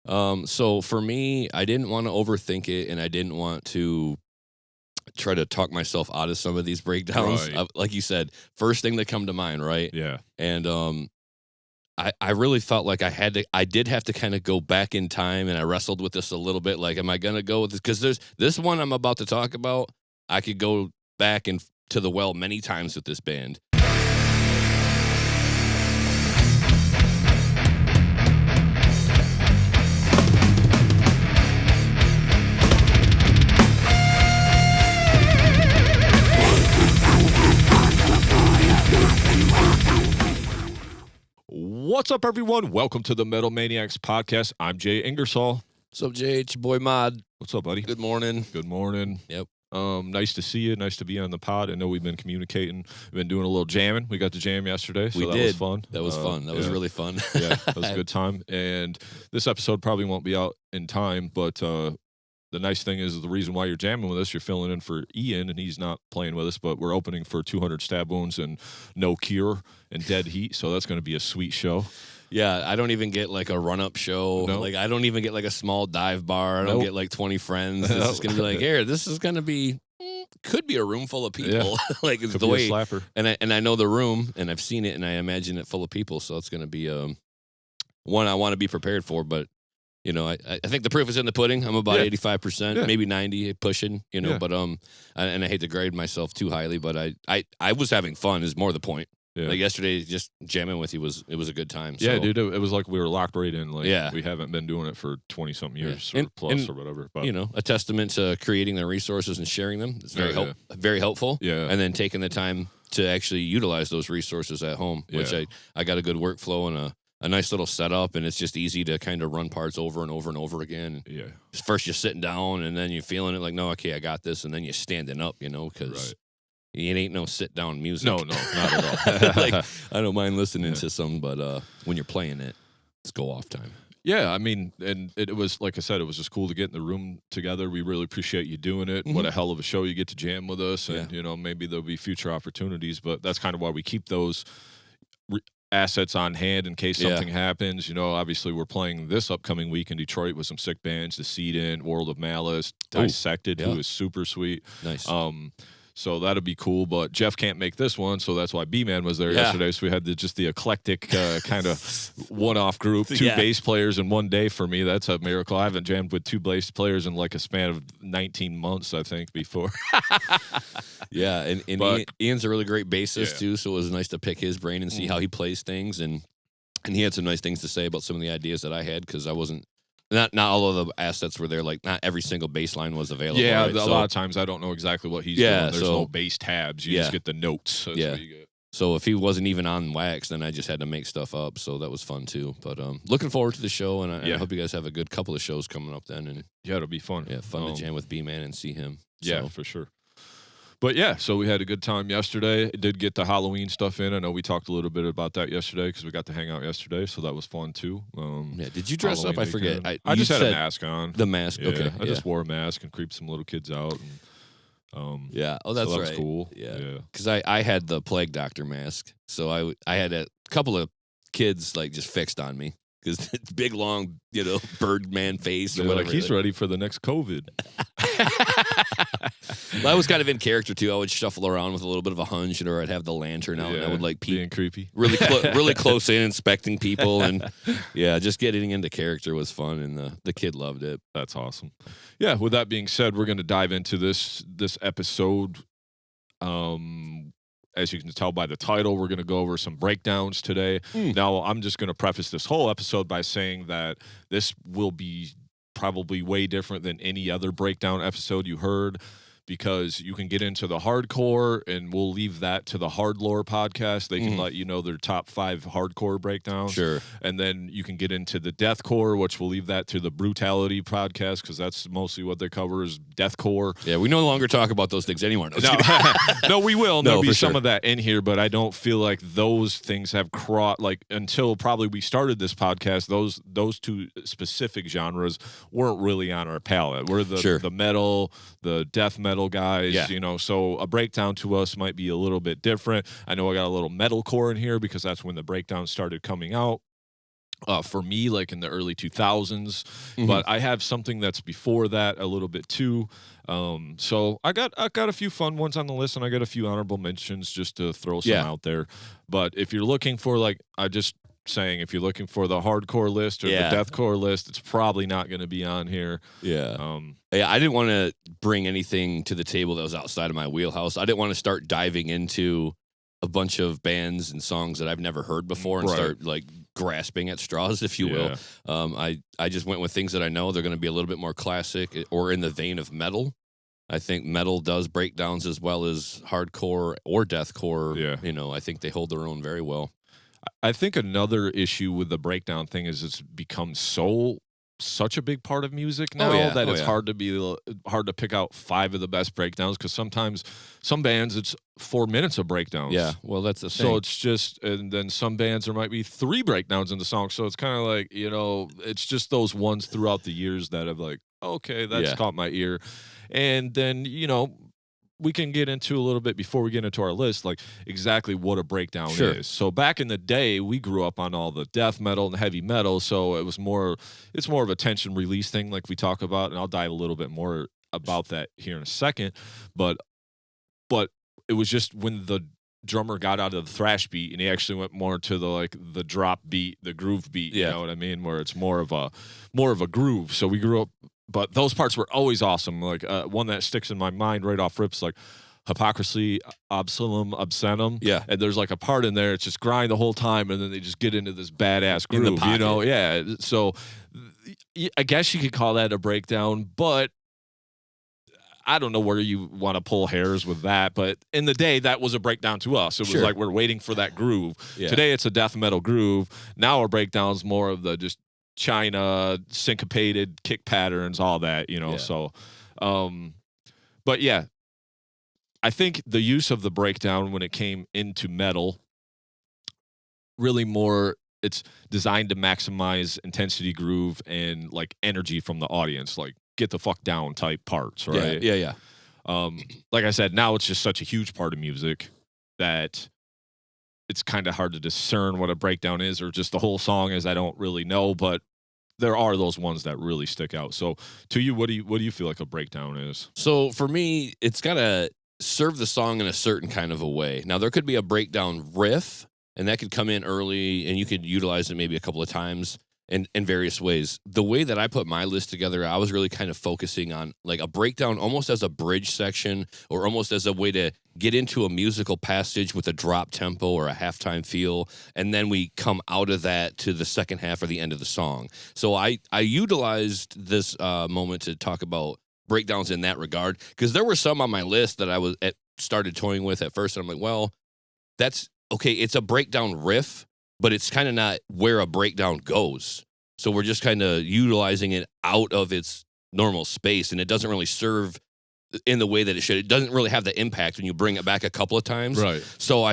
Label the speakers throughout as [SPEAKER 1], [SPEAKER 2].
[SPEAKER 1] So for me, I didn't want to overthink it, and I didn't want to try to talk myself out of some of these breakdowns.
[SPEAKER 2] Right.
[SPEAKER 1] Like you said, first thing that come to mind, right?
[SPEAKER 2] Yeah.
[SPEAKER 1] And I really felt like I did have to kind of go back in time, and I wrestled with this a little bit. Like, am I gonna go with this? Because there's this one I'm about to talk about. I could go back and to the well many times with this band.
[SPEAKER 2] What's up, everyone? Welcome to the Metal Maniacs podcast. I'm Jay Ingersoll.
[SPEAKER 1] What's up, Jay? It's your boy Mod.
[SPEAKER 2] What's up, buddy?
[SPEAKER 1] Good morning.
[SPEAKER 2] Good morning.
[SPEAKER 1] Yep.
[SPEAKER 2] Nice to see you. Nice to be on the pod. I know we've been communicating. We've been doing a little jamming. We got to jam yesterday, so that was fun.
[SPEAKER 1] That was fun. That was really fun.
[SPEAKER 2] Yeah, that was a good time. And this episode probably won't be out in time, but the nice thing is the reason why you're jamming with us, you're filling in for Ian, and he's not playing with us, but we're opening for 200 Stab Wounds and No Cure and Dead Heat, so that's going to be a sweet show.
[SPEAKER 1] Yeah, I don't even get like a run-up show.
[SPEAKER 2] Nope.
[SPEAKER 1] Like, I don't even get like a small dive bar. I don't get like 20 friends. This is going to be like, here, this is going to be, could be a room full of people.
[SPEAKER 2] Yeah.
[SPEAKER 1] Like, it's
[SPEAKER 2] Could
[SPEAKER 1] the
[SPEAKER 2] be
[SPEAKER 1] way,
[SPEAKER 2] a slapper.
[SPEAKER 1] and I know the room, and I've seen it, and I imagine it full of people, so it's going to be one I want to be prepared for, but you know, I think the proof is in the pudding. I'm about 85%, maybe 90, pushing, you know, but and I hate to grade myself too highly, but I was having fun is more the point.
[SPEAKER 2] Yeah.
[SPEAKER 1] Like yesterday, just jamming with you was a good time.
[SPEAKER 2] Yeah,
[SPEAKER 1] so.
[SPEAKER 2] dude, it was like we were locked right in. Like,
[SPEAKER 1] Yeah.
[SPEAKER 2] We haven't been doing it for 20-something years or
[SPEAKER 1] And
[SPEAKER 2] plus or whatever. But
[SPEAKER 1] you know, a testament to creating the resources and sharing them. It's very helpful.
[SPEAKER 2] Yeah.
[SPEAKER 1] And then taking the time to actually utilize those resources at home, which I got a good workflow and a nice little setup, and it's just easy to kind of run parts over and over and over again.
[SPEAKER 2] Yeah.
[SPEAKER 1] First you're sitting down, and then you're feeling it like, no, okay, I got this, and then you're standing up, you know, because it ain't no sit-down music.
[SPEAKER 2] No, not at all.
[SPEAKER 1] Like, I don't mind listening to some, but when you're playing it, it's go-off time.
[SPEAKER 2] Yeah, I mean, and it was, like I said, it was just cool to get in the room together. We really appreciate you doing it. Mm-hmm. What a hell of a show you get to jam with us, and, you know, maybe there'll be future opportunities, but that's kind of why we keep those assets on hand in case something happens. You know, obviously we're playing this upcoming week in Detroit with some sick bands, The Seed In, World of Malice, Dissected, who is super sweet.
[SPEAKER 1] Nice.
[SPEAKER 2] So that'll be cool, but Jeff can't make this one, so that's why B-Man was there yesterday. So we had just the eclectic kind of one-off group, two bass players in one day for me. That's a miracle. I haven't jammed with two bass players in like a span of 19 months, I think, before.
[SPEAKER 1] And Ian's a really great bassist too, so it was nice to pick his brain and see how he plays things, and he had some nice things to say about some of the ideas that I had, because I wasn't. Not all of the assets were there. Like, not every single bass line was available.
[SPEAKER 2] Yeah,
[SPEAKER 1] right?
[SPEAKER 2] A lot of times I don't know exactly what he's doing. There's no bass tabs. You just get the notes. That's what you get.
[SPEAKER 1] So if he wasn't even on wax, then I just had to make stuff up. So that was fun too. But looking forward to the show, and I hope you guys have a good couple of shows coming up then. And
[SPEAKER 2] it'll be fun.
[SPEAKER 1] Yeah, fun to jam with B-Man and see him.
[SPEAKER 2] Yeah, for sure. But yeah, so we had a good time yesterday. It did get the Halloween stuff in. I know we talked a little bit about that yesterday because we got to hang out yesterday, so that was fun too.
[SPEAKER 1] Did you dress
[SPEAKER 2] Halloween
[SPEAKER 1] up? I forget.
[SPEAKER 2] I just had a mask on.
[SPEAKER 1] The mask, okay.
[SPEAKER 2] I just wore a mask and creeped some little kids out. And,
[SPEAKER 1] that's
[SPEAKER 2] so that
[SPEAKER 1] right.
[SPEAKER 2] was cool.
[SPEAKER 1] Yeah, because I had the Plague Doctor mask, so I had a couple of kids like just fixed on me. Because big, long, you know, Birdman face or whatever.
[SPEAKER 2] Like, he's ready for the next COVID.
[SPEAKER 1] Well, I was kind of in character, too. I would shuffle around with a little bit of a hunch, or I'd have the lantern out, and I would, like,
[SPEAKER 2] being creepy.
[SPEAKER 1] Really close in, inspecting people. And, just getting into character was fun, and the kid loved it.
[SPEAKER 2] That's awesome. Yeah, with that being said, we're going to dive into this episode. As you can tell by the title, we're going to go over some breakdowns today. Now, I'm just going to preface this whole episode by saying that this will be probably way different than any other breakdown episode you heard, because you can get into the hardcore, and we'll leave that to the Hard Lore podcast. They can let you know their top 5 hardcore breakdowns.
[SPEAKER 1] Sure.
[SPEAKER 2] And then you can get into the deathcore, which we'll leave that to the Brutality podcast, because that's mostly what they cover is deathcore.
[SPEAKER 1] Yeah, we no longer talk about those things anymore.
[SPEAKER 2] No, we will.
[SPEAKER 1] No,
[SPEAKER 2] There'll be some
[SPEAKER 1] sure.
[SPEAKER 2] of that in here, but I don't feel like those things have crossed, like, until probably we started this podcast, those two specific genres weren't really on our palette. We're the metal, the death metal guys, you know, so a breakdown to us might be a little bit different. I know I got a little metalcore in here because that's when the breakdown started coming out. for me, like in the early 2000s,
[SPEAKER 1] Mhm.
[SPEAKER 2] but I have something that's before that a little bit too. So I got a few fun ones on the list, and I got a few honorable mentions just to throw some
[SPEAKER 1] Yeah.
[SPEAKER 2] out there. But if you're looking for like I just saying, if you're looking for the hardcore list or
[SPEAKER 1] Yeah.
[SPEAKER 2] the deathcore list, it's probably not going to be on here.
[SPEAKER 1] Yeah. Yeah, I didn't want to bring anything to the table that was outside of my wheelhouse. I didn't want to start diving into a bunch of bands and songs that I've never heard before and
[SPEAKER 2] Right.
[SPEAKER 1] start like grasping at straws, if you will. I just went with things that I know they're going to be a little bit more classic or in the vein of metal. I think metal does breakdowns as well as hardcore or deathcore.
[SPEAKER 2] Yeah.
[SPEAKER 1] You know, I think they hold their own very well.
[SPEAKER 2] I think another issue with the breakdown thing is it's become such a big part of music now that it's hard to pick out 5 of the best breakdowns, because sometimes some bands it's 4 minutes of breakdowns.
[SPEAKER 1] Yeah, well, that's the thing.
[SPEAKER 2] So it's just, and then some bands there might be 3 breakdowns in the song. So it's kind of like, it's just those ones throughout the years that have like, okay, that's caught my ear. And then, we can get into a little bit before we get into our list, like exactly what a breakdown is. So back in the day, we grew up on all the death metal and heavy metal. So it's more of a tension release thing, like we talk about, and I'll dive a little bit more about that here in a second. But it was just when the drummer got out of the thrash beat and he actually went more to the drop beat, the groove beat. You know what I mean? Where it's more of a groove. So we grew up. But those parts were always awesome. Like one that sticks in my mind right off rips, like Hypocrisy, Absalom, Obscenum.
[SPEAKER 1] Yeah.
[SPEAKER 2] And there's like a part in there, it's just grind the whole time, and then they just get into this badass groove,
[SPEAKER 1] in the pocket.
[SPEAKER 2] Yeah. So I guess you could call that a breakdown, but I don't know where you want to pull hairs with that. But in the day, that was a breakdown to us. It was like we're waiting for that groove. Yeah. Today, it's a death metal groove. Now our breakdown's more of the just China syncopated kick patterns, all that, So but yeah, I think the use of the breakdown when it came into metal really more, it's designed to maximize intensity, groove, and like energy from the audience, like get the fuck down type parts, right?
[SPEAKER 1] Yeah.
[SPEAKER 2] Like I said, now it's just such a huge part of music that it's kind of hard to discern what a breakdown is or just the whole song is. I don't really know, but there are those ones that really stick out. So to you, what do you feel like a breakdown is?
[SPEAKER 1] So for me, it's got to serve the song in a certain kind of a way. Now, there could be a breakdown riff, and that could come in early, and you could utilize it maybe a couple of times in various ways. The way that I put my list together, I was really kind of focusing on like a breakdown almost as a bridge section or almost as a way to get into a musical passage with a drop tempo or a halftime feel, and then we come out of that to the second half or the end of the song. So I utilized this moment to talk about breakdowns in that regard, because there were some on my list that I started toying with at first, and I'm like, well, that's okay, it's a breakdown riff, but it's kind of not where a breakdown goes. So we're just kind of utilizing it out of its normal space, and it doesn't really serve in the way that it should. It doesn't really have the impact when you bring it back a couple of times.
[SPEAKER 2] Right.
[SPEAKER 1] So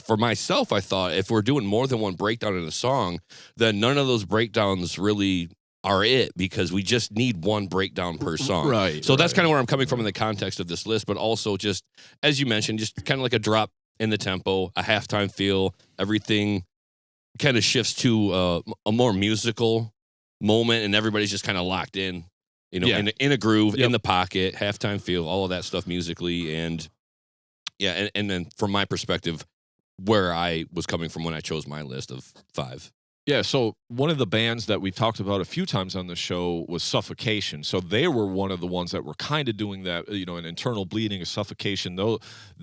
[SPEAKER 1] for myself, I thought if we're doing more than one breakdown in a song, then none of those breakdowns really are it, because we just need one breakdown per song.
[SPEAKER 2] Right.
[SPEAKER 1] So that's kind of where I'm coming from in the context of this list, but also just, as you mentioned, just kind of like a drop in the tempo, a halftime feel, everything kind of shifts to a more musical moment, and everybody's just kind of locked in, in a groove, in the pocket, halftime feel, all of that stuff musically. And and then from my perspective, where I was coming from when I chose my list of 5.
[SPEAKER 2] Yeah, so one of the bands that we talked about a few times on the show was Suffocation. So they were one of the ones that were kind of doing that, an internal bleeding, a suffocation, though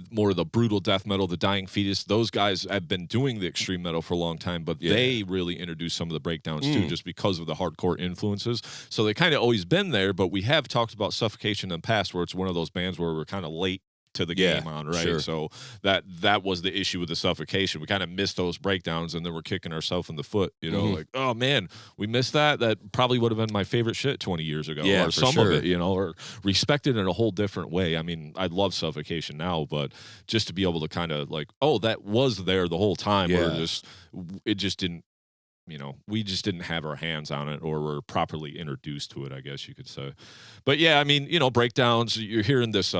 [SPEAKER 2] more of the brutal death metal, the Dying Fetus. Those guys have been doing the extreme metal for a long time, but they really introduced some of the breakdowns too, just because of the hardcore influences. So they kind of always been there, but we have talked about Suffocation in the past, where it's one of those bands where we're kind of late to the game on, right?
[SPEAKER 1] Sure.
[SPEAKER 2] So that was the issue with the Suffocation. We kind of missed those breakdowns, and then we're kicking ourselves in the foot, like, oh man, we missed that. That probably would have been my favorite shit 20 years ago, or some of it, or respected in a whole different way. I mean, I love Suffocation now, but just to be able to kind of like, oh, that was there the whole time, or it just didn't, we just didn't have our hands on it, or were properly introduced to it, I guess you could say. But yeah, I mean, breakdowns, you're hearing this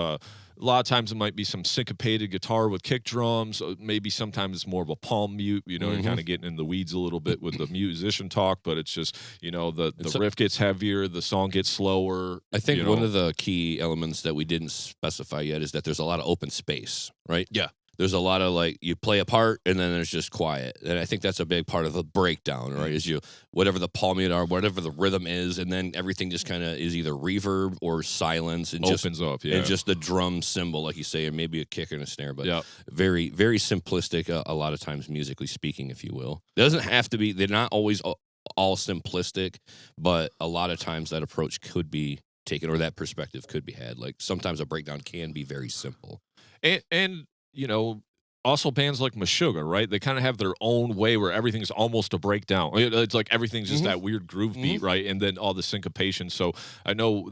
[SPEAKER 2] a lot of times it might be some syncopated guitar with kick drums. Maybe sometimes it's more of a palm mute. You know, you're kind of getting in the weeds a little bit with the musician talk, but it's just, you know, the riff gets heavier, the song gets slower.
[SPEAKER 1] I think one of the key elements that we didn't specify yet is that there's a lot of open space, right?
[SPEAKER 2] Yeah.
[SPEAKER 1] There's a lot of like you play a part and then there's just quiet. And I think that's a big part of the breakdown, right? Is you whatever the palm mute are, whatever the rhythm is, and then everything just kind of is either reverb or silence and
[SPEAKER 2] opens up,
[SPEAKER 1] and just the drum cymbal, like you say, and maybe a kick and a snare, but very, very simplistic a lot of times musically speaking, if you will. It doesn't have to be, they're not always all simplistic, but a lot of times that approach could be taken or that perspective could be had. Like sometimes a breakdown can be very simple.
[SPEAKER 2] And you know, also bands like Meshuggah, right? They kind of have their own way where everything's almost a breakdown. It's like everything's just that weird groove beat, right? And then all the syncopation. So I know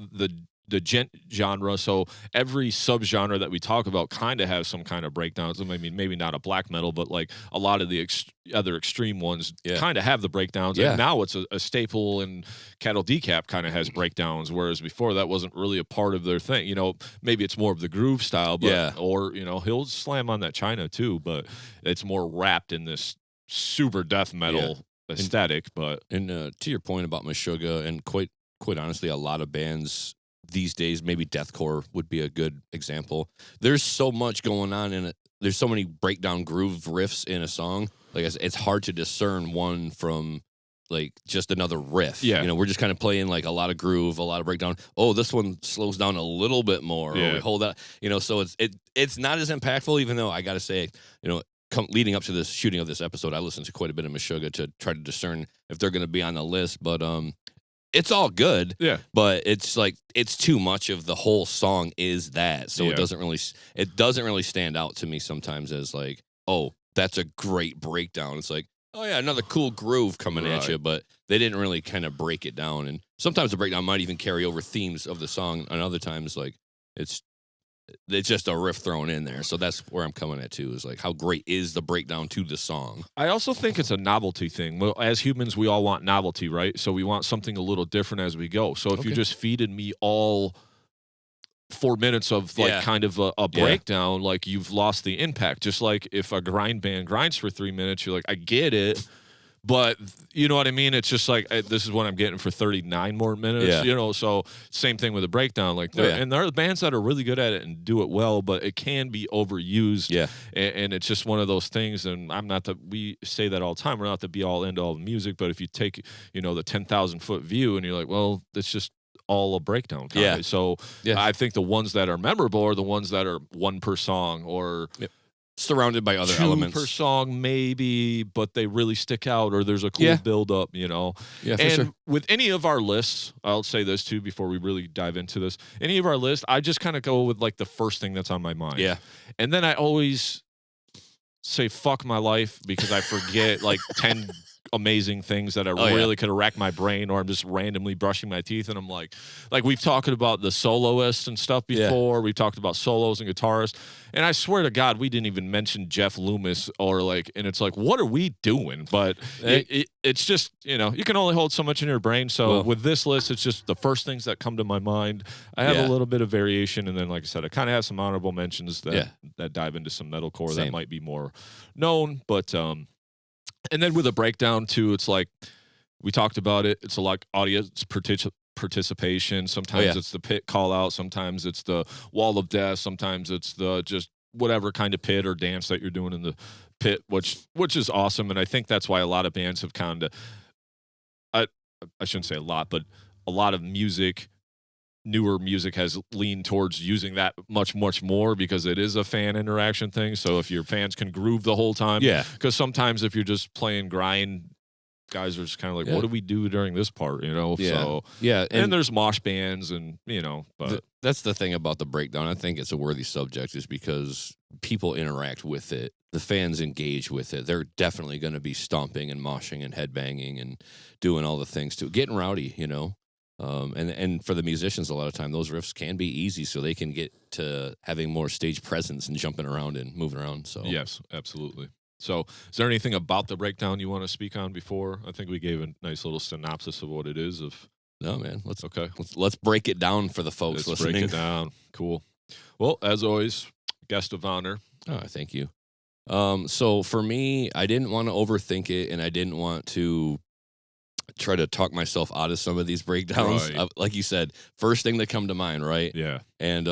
[SPEAKER 2] the gent genre, so every subgenre that we talk about kind of has some kind of breakdowns. I mean, maybe not a black metal, but like a lot of the other extreme ones kind of have the breakdowns. And now it's a staple, and Cattle Decap kind of has breakdowns, whereas before that wasn't really a part of their thing. You know, maybe it's more of the groove style, but or, you know, he'll slam on that China too, but it's more wrapped in this super death metal aesthetic.
[SPEAKER 1] And to your point about Meshuggah, and quite honestly, a lot of bands these days, maybe deathcore would be a good example. There's so much going on in it. There's so many breakdown groove riffs in a song. Like it's hard to discern one from like just another riff.
[SPEAKER 2] Yeah.
[SPEAKER 1] You know, we're just kind of playing like a lot of groove, a lot of breakdown. Oh, this one slows down a little bit more. Or we hold that, you know, so it's not as impactful, even though I got to say, you know, leading up to this shooting of this episode, I listened to quite a bit of Meshuggah to try to discern if they're going to be on the list, but it's all good, but it's like it's too much of the whole song is that, so it doesn't really stand out to me sometimes as like, oh, that's a great breakdown. It's like, oh yeah, another cool groove coming at you, but they didn't really kind of break it down. And sometimes the breakdown might even carry over themes of the song, and other times like it's just a riff thrown in there. So that's where I'm coming at too, is like how great is the breakdown to the song.
[SPEAKER 2] I also think it's a novelty thing. Well, as humans, we all want novelty, right? So we want something a little different as we go. So if you just feeded me all 4 minutes of like kind of a breakdown, like you've lost the impact. Just like if a grind band grinds for 3 minutes, you're like, I get it. But you know what I mean? It's just like, this is what I'm getting for 39 more minutes, you know? So same thing with a breakdown. Like, and there are bands that are really good at it and do it well, but it can be overused.
[SPEAKER 1] Yeah.
[SPEAKER 2] And it's just one of those things. And we say that all the time. We're not the be all end all of music, but if you take, you know, the 10,000 foot view and you're like, well, it's just all a breakdown. So I think the ones that are memorable are the ones that are one per song or
[SPEAKER 1] surrounded by other
[SPEAKER 2] 2
[SPEAKER 1] elements
[SPEAKER 2] per song, maybe, but they really stick out, or there's a cool build up, you know.
[SPEAKER 1] Yeah, for
[SPEAKER 2] and
[SPEAKER 1] sure.
[SPEAKER 2] With any of our lists, I'll say this too before we really dive into this. Any of our lists, I just kind of go with like the first thing that's on my mind.
[SPEAKER 1] Yeah.
[SPEAKER 2] And then I always say fuck my life because I forget like 10 amazing things that I really could have racked my brain, or I'm just randomly brushing my teeth and I'm like we've talked about the soloists and stuff before. We've talked about solos and guitarists, and I swear to God we didn't even mention Jeff Loomis, or like, and it's like, what are we doing? But it's just, you know, you can only hold so much in your brain. So with this list, it's just the first things that come to my mind. I have a little bit of variation, and then like I said, I kind of have some honorable mentions that dive into some metalcore that might be more known, but and then with a breakdown too, it's like we talked about it. It's a lot audience participation. Sometimes it's the pit call out. Sometimes it's the wall of death. Sometimes it's the just whatever kind of pit or dance that you're doing in the pit, which is awesome. And I think that's why a lot of bands have kind of, I shouldn't say a lot, but a lot of music, newer music has leaned towards using that much more because it is a fan interaction thing. So if your fans can groove the whole time, because sometimes if you're just playing grind, guys are just kind of like, what do we do during this part, you know? So and there's mosh bands, and you know, but
[SPEAKER 1] that's the thing about the breakdown. I think it's a worthy subject, is because people interact with it, the fans engage with it. They're definitely going to be stomping and moshing and headbanging and doing all the things to getting rowdy, you know. And for the musicians, a lot of time, those riffs can be easy, so they can get to having more stage presence and jumping around and moving around. So
[SPEAKER 2] yes, absolutely. So is there anything about the breakdown you want to speak on before? I think we gave a nice little synopsis of what it is.
[SPEAKER 1] No, man. Let's break it down for the folks listening.
[SPEAKER 2] Break it down. Cool. Well, as always, guest of honor.
[SPEAKER 1] Oh, thank you. So for me, I didn't want to overthink it, and I didn't want to try to talk myself out of some of these breakdowns.
[SPEAKER 2] Right.
[SPEAKER 1] Like you said, first thing that come to mind, right?
[SPEAKER 2] Yeah.
[SPEAKER 1] And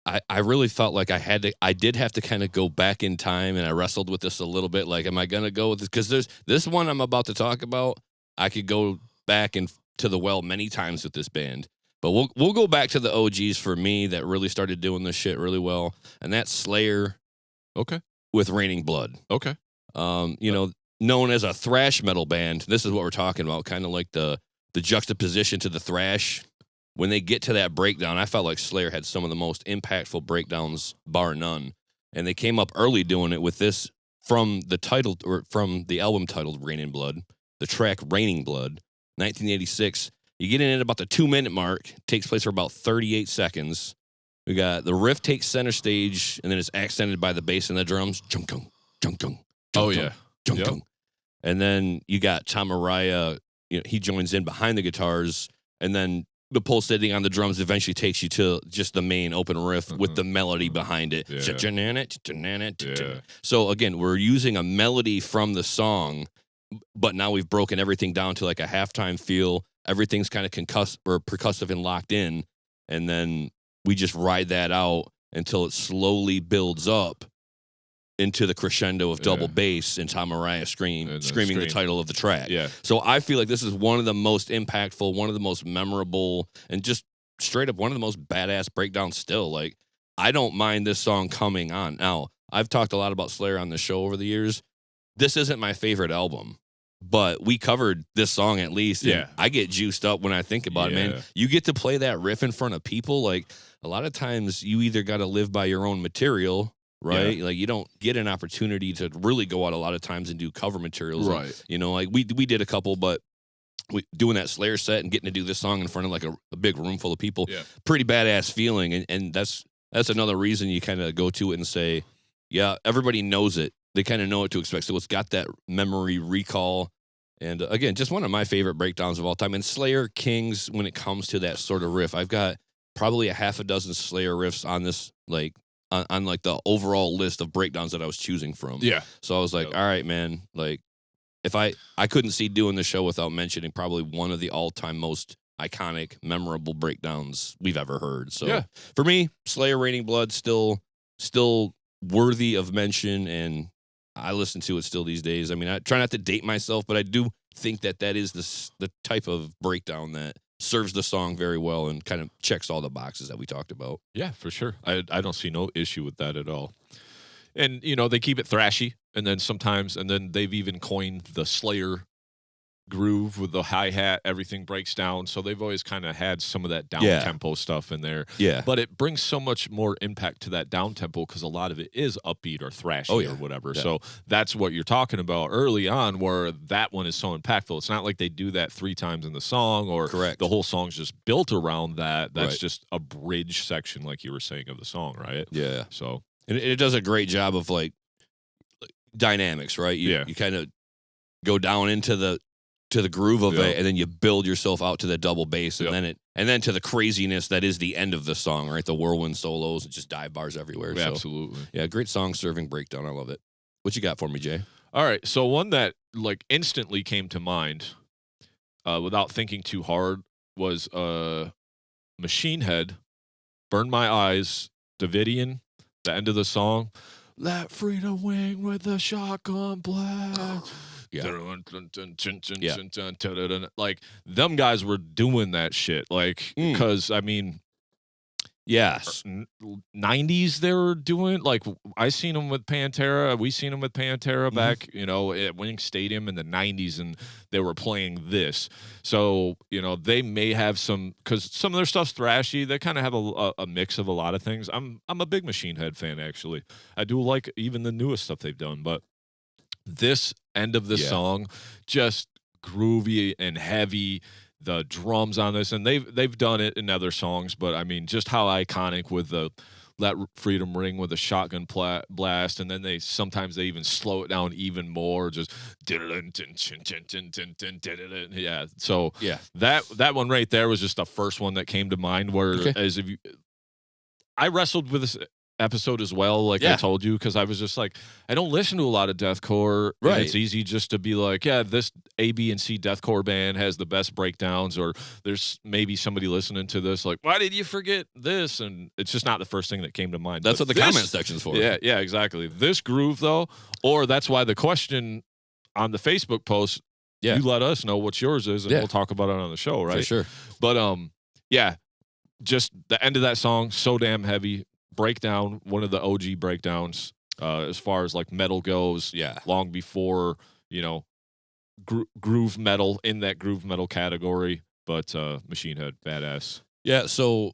[SPEAKER 1] I really felt like I did have to kind of go back in time, and I wrestled with this a little bit. Like, am I gonna go with this? Because there's this one I'm about to talk about. I could go back and to the well many times with this band, but we'll go back to the OGs for me that really started doing this shit really well, and that's Slayer.
[SPEAKER 2] Okay.
[SPEAKER 1] With Raining Blood.
[SPEAKER 2] Okay.
[SPEAKER 1] You know, known as a thrash metal band. This is what we're talking about, kind of like the juxtaposition to the thrash. When they get to that breakdown, I felt like Slayer had some of the most impactful breakdowns, bar none. And they came up early doing it with this from the album titled Raining Blood, the track Raining Blood, 1986. You get in at about the 2-minute mark. It takes place for about 38 seconds. We got the riff takes center stage, and then it's accented by the bass and the drums. Junk-gung, junk-gung,
[SPEAKER 2] Oh, yeah.
[SPEAKER 1] junk-gung.
[SPEAKER 2] Yep.
[SPEAKER 1] And then you got Tom Araya, he joins in behind the guitars, and then the pulsating on the drums eventually takes you to just the main open riff with the melody behind it.
[SPEAKER 2] Yeah.
[SPEAKER 1] So again, we're using a melody from the song, but now we've broken everything down to like a halftime feel. Everything's kind of percussive and locked in, and then we just ride that out until it slowly builds up into the crescendo of double bass and Tom Araya screaming the title of the track.
[SPEAKER 2] Yeah.
[SPEAKER 1] So I feel like this is one of the most impactful, one of the most memorable, and just straight up one of the most badass breakdowns still. Like, I don't mind this song coming on. Now, I've talked a lot about Slayer on the show over the years. This isn't my favorite album, but we covered this song at least.
[SPEAKER 2] Yeah.
[SPEAKER 1] I get juiced up when I think about it, man. You get to play that riff in front of people. Like, a lot of times you either got to live by your own material, right?
[SPEAKER 2] Yeah.
[SPEAKER 1] Like, you don't get an opportunity to really go out a lot of times and do cover materials.
[SPEAKER 2] Right.
[SPEAKER 1] And, you know, like we did a couple, but doing that Slayer set and getting to do this song in front of like a big room full of people, pretty badass feeling. And that's another reason you kind of go to it and say, yeah, everybody knows it. They kind of know what to expect. So it's got that memory recall. And again, just one of my favorite breakdowns of all time. And Slayer kings when it comes to that sort of riff. I've got probably a half a dozen Slayer riffs on this, like, on like the overall list of breakdowns that I was choosing from.
[SPEAKER 2] Yeah.
[SPEAKER 1] So I was like, all right, man, like, if I couldn't see doing the show without mentioning probably one of the all-time most iconic, memorable breakdowns we've ever heard. So for me, Slayer Raining Blood still worthy of mention, and I listen to it still these days. I mean, I try not to date myself, but I do think that is the type of breakdown that serves the song very well and kind of checks all the boxes that we talked about.
[SPEAKER 2] Yeah, for sure. I don't see no issue with that at all. And, you know, they keep it thrashy, and then they've even coined the Slayer groove with the hi-hat, everything breaks down. So they've always kind of had some of that down-tempo stuff in there.
[SPEAKER 1] Yeah.
[SPEAKER 2] But it brings so much more impact to that down-tempo because a lot of it is upbeat or thrashy or whatever. Yeah. So that's what you're talking about early on, where that one is so impactful. It's not like they do that 3 times in the song or the whole song's just built around that. That's just a bridge section, like you were saying, of the song, right?
[SPEAKER 1] Yeah.
[SPEAKER 2] So
[SPEAKER 1] and it does a great job of, like, dynamics, right? You kind of go down into the groove of it, and then you build yourself out to the double bass, and then to the craziness that is the end of the song, right? The whirlwind solos and just dive bars everywhere.
[SPEAKER 2] Yeah,
[SPEAKER 1] so,
[SPEAKER 2] absolutely.
[SPEAKER 1] Yeah, great song serving breakdown. I love it. What you got for me, Jay?
[SPEAKER 2] All right, so one that like instantly came to mind, without thinking too hard, was Machine Head, Burn My Eyes, Davidian, the end of the song. Let freedom wing with the shotgun blast. Like, them guys were doing that shit. Like, because, I mean,
[SPEAKER 1] yes,
[SPEAKER 2] 90s they were doing, like, I seen them with Pantera. We seen them with Pantera back, you know, at Wing Stadium in the 90s, and they were playing this. So, you know, they may have some, because some of their stuff's thrashy. They kind of have a mix of a lot of things. I'm a big Machine Head fan, actually. I do like even the newest stuff they've done, but this end of the song, just groovy and heavy. The drums on this, and they've done it in other songs, but I mean, just how iconic with the Let Freedom Ring with a shotgun blast, and then sometimes they even slow it down even more, just yeah. So that one right there was just the first one that came to mind. Where as if I wrestled with this episode as well, like I told you, because I was just like, I don't listen to a lot of deathcore.
[SPEAKER 1] Right.
[SPEAKER 2] And it's easy just to be like, yeah, this A, B, and C deathcore band has the best breakdowns, or there's maybe somebody listening to this like, why did you forget this? And it's just not the first thing that came to mind.
[SPEAKER 1] That's what the comment section's for.
[SPEAKER 2] Yeah, exactly. This groove, though, or that's why the question on the Facebook post, you let us know what yours is, and we'll talk about it on the show, right?
[SPEAKER 1] For sure.
[SPEAKER 2] But, just the end of that song, so damn heavy. Breakdown, one of the OG breakdowns as far as like metal goes.
[SPEAKER 1] Yeah.
[SPEAKER 2] Long before, groove metal, in that groove metal category. But Machine Head, badass.
[SPEAKER 1] Yeah, so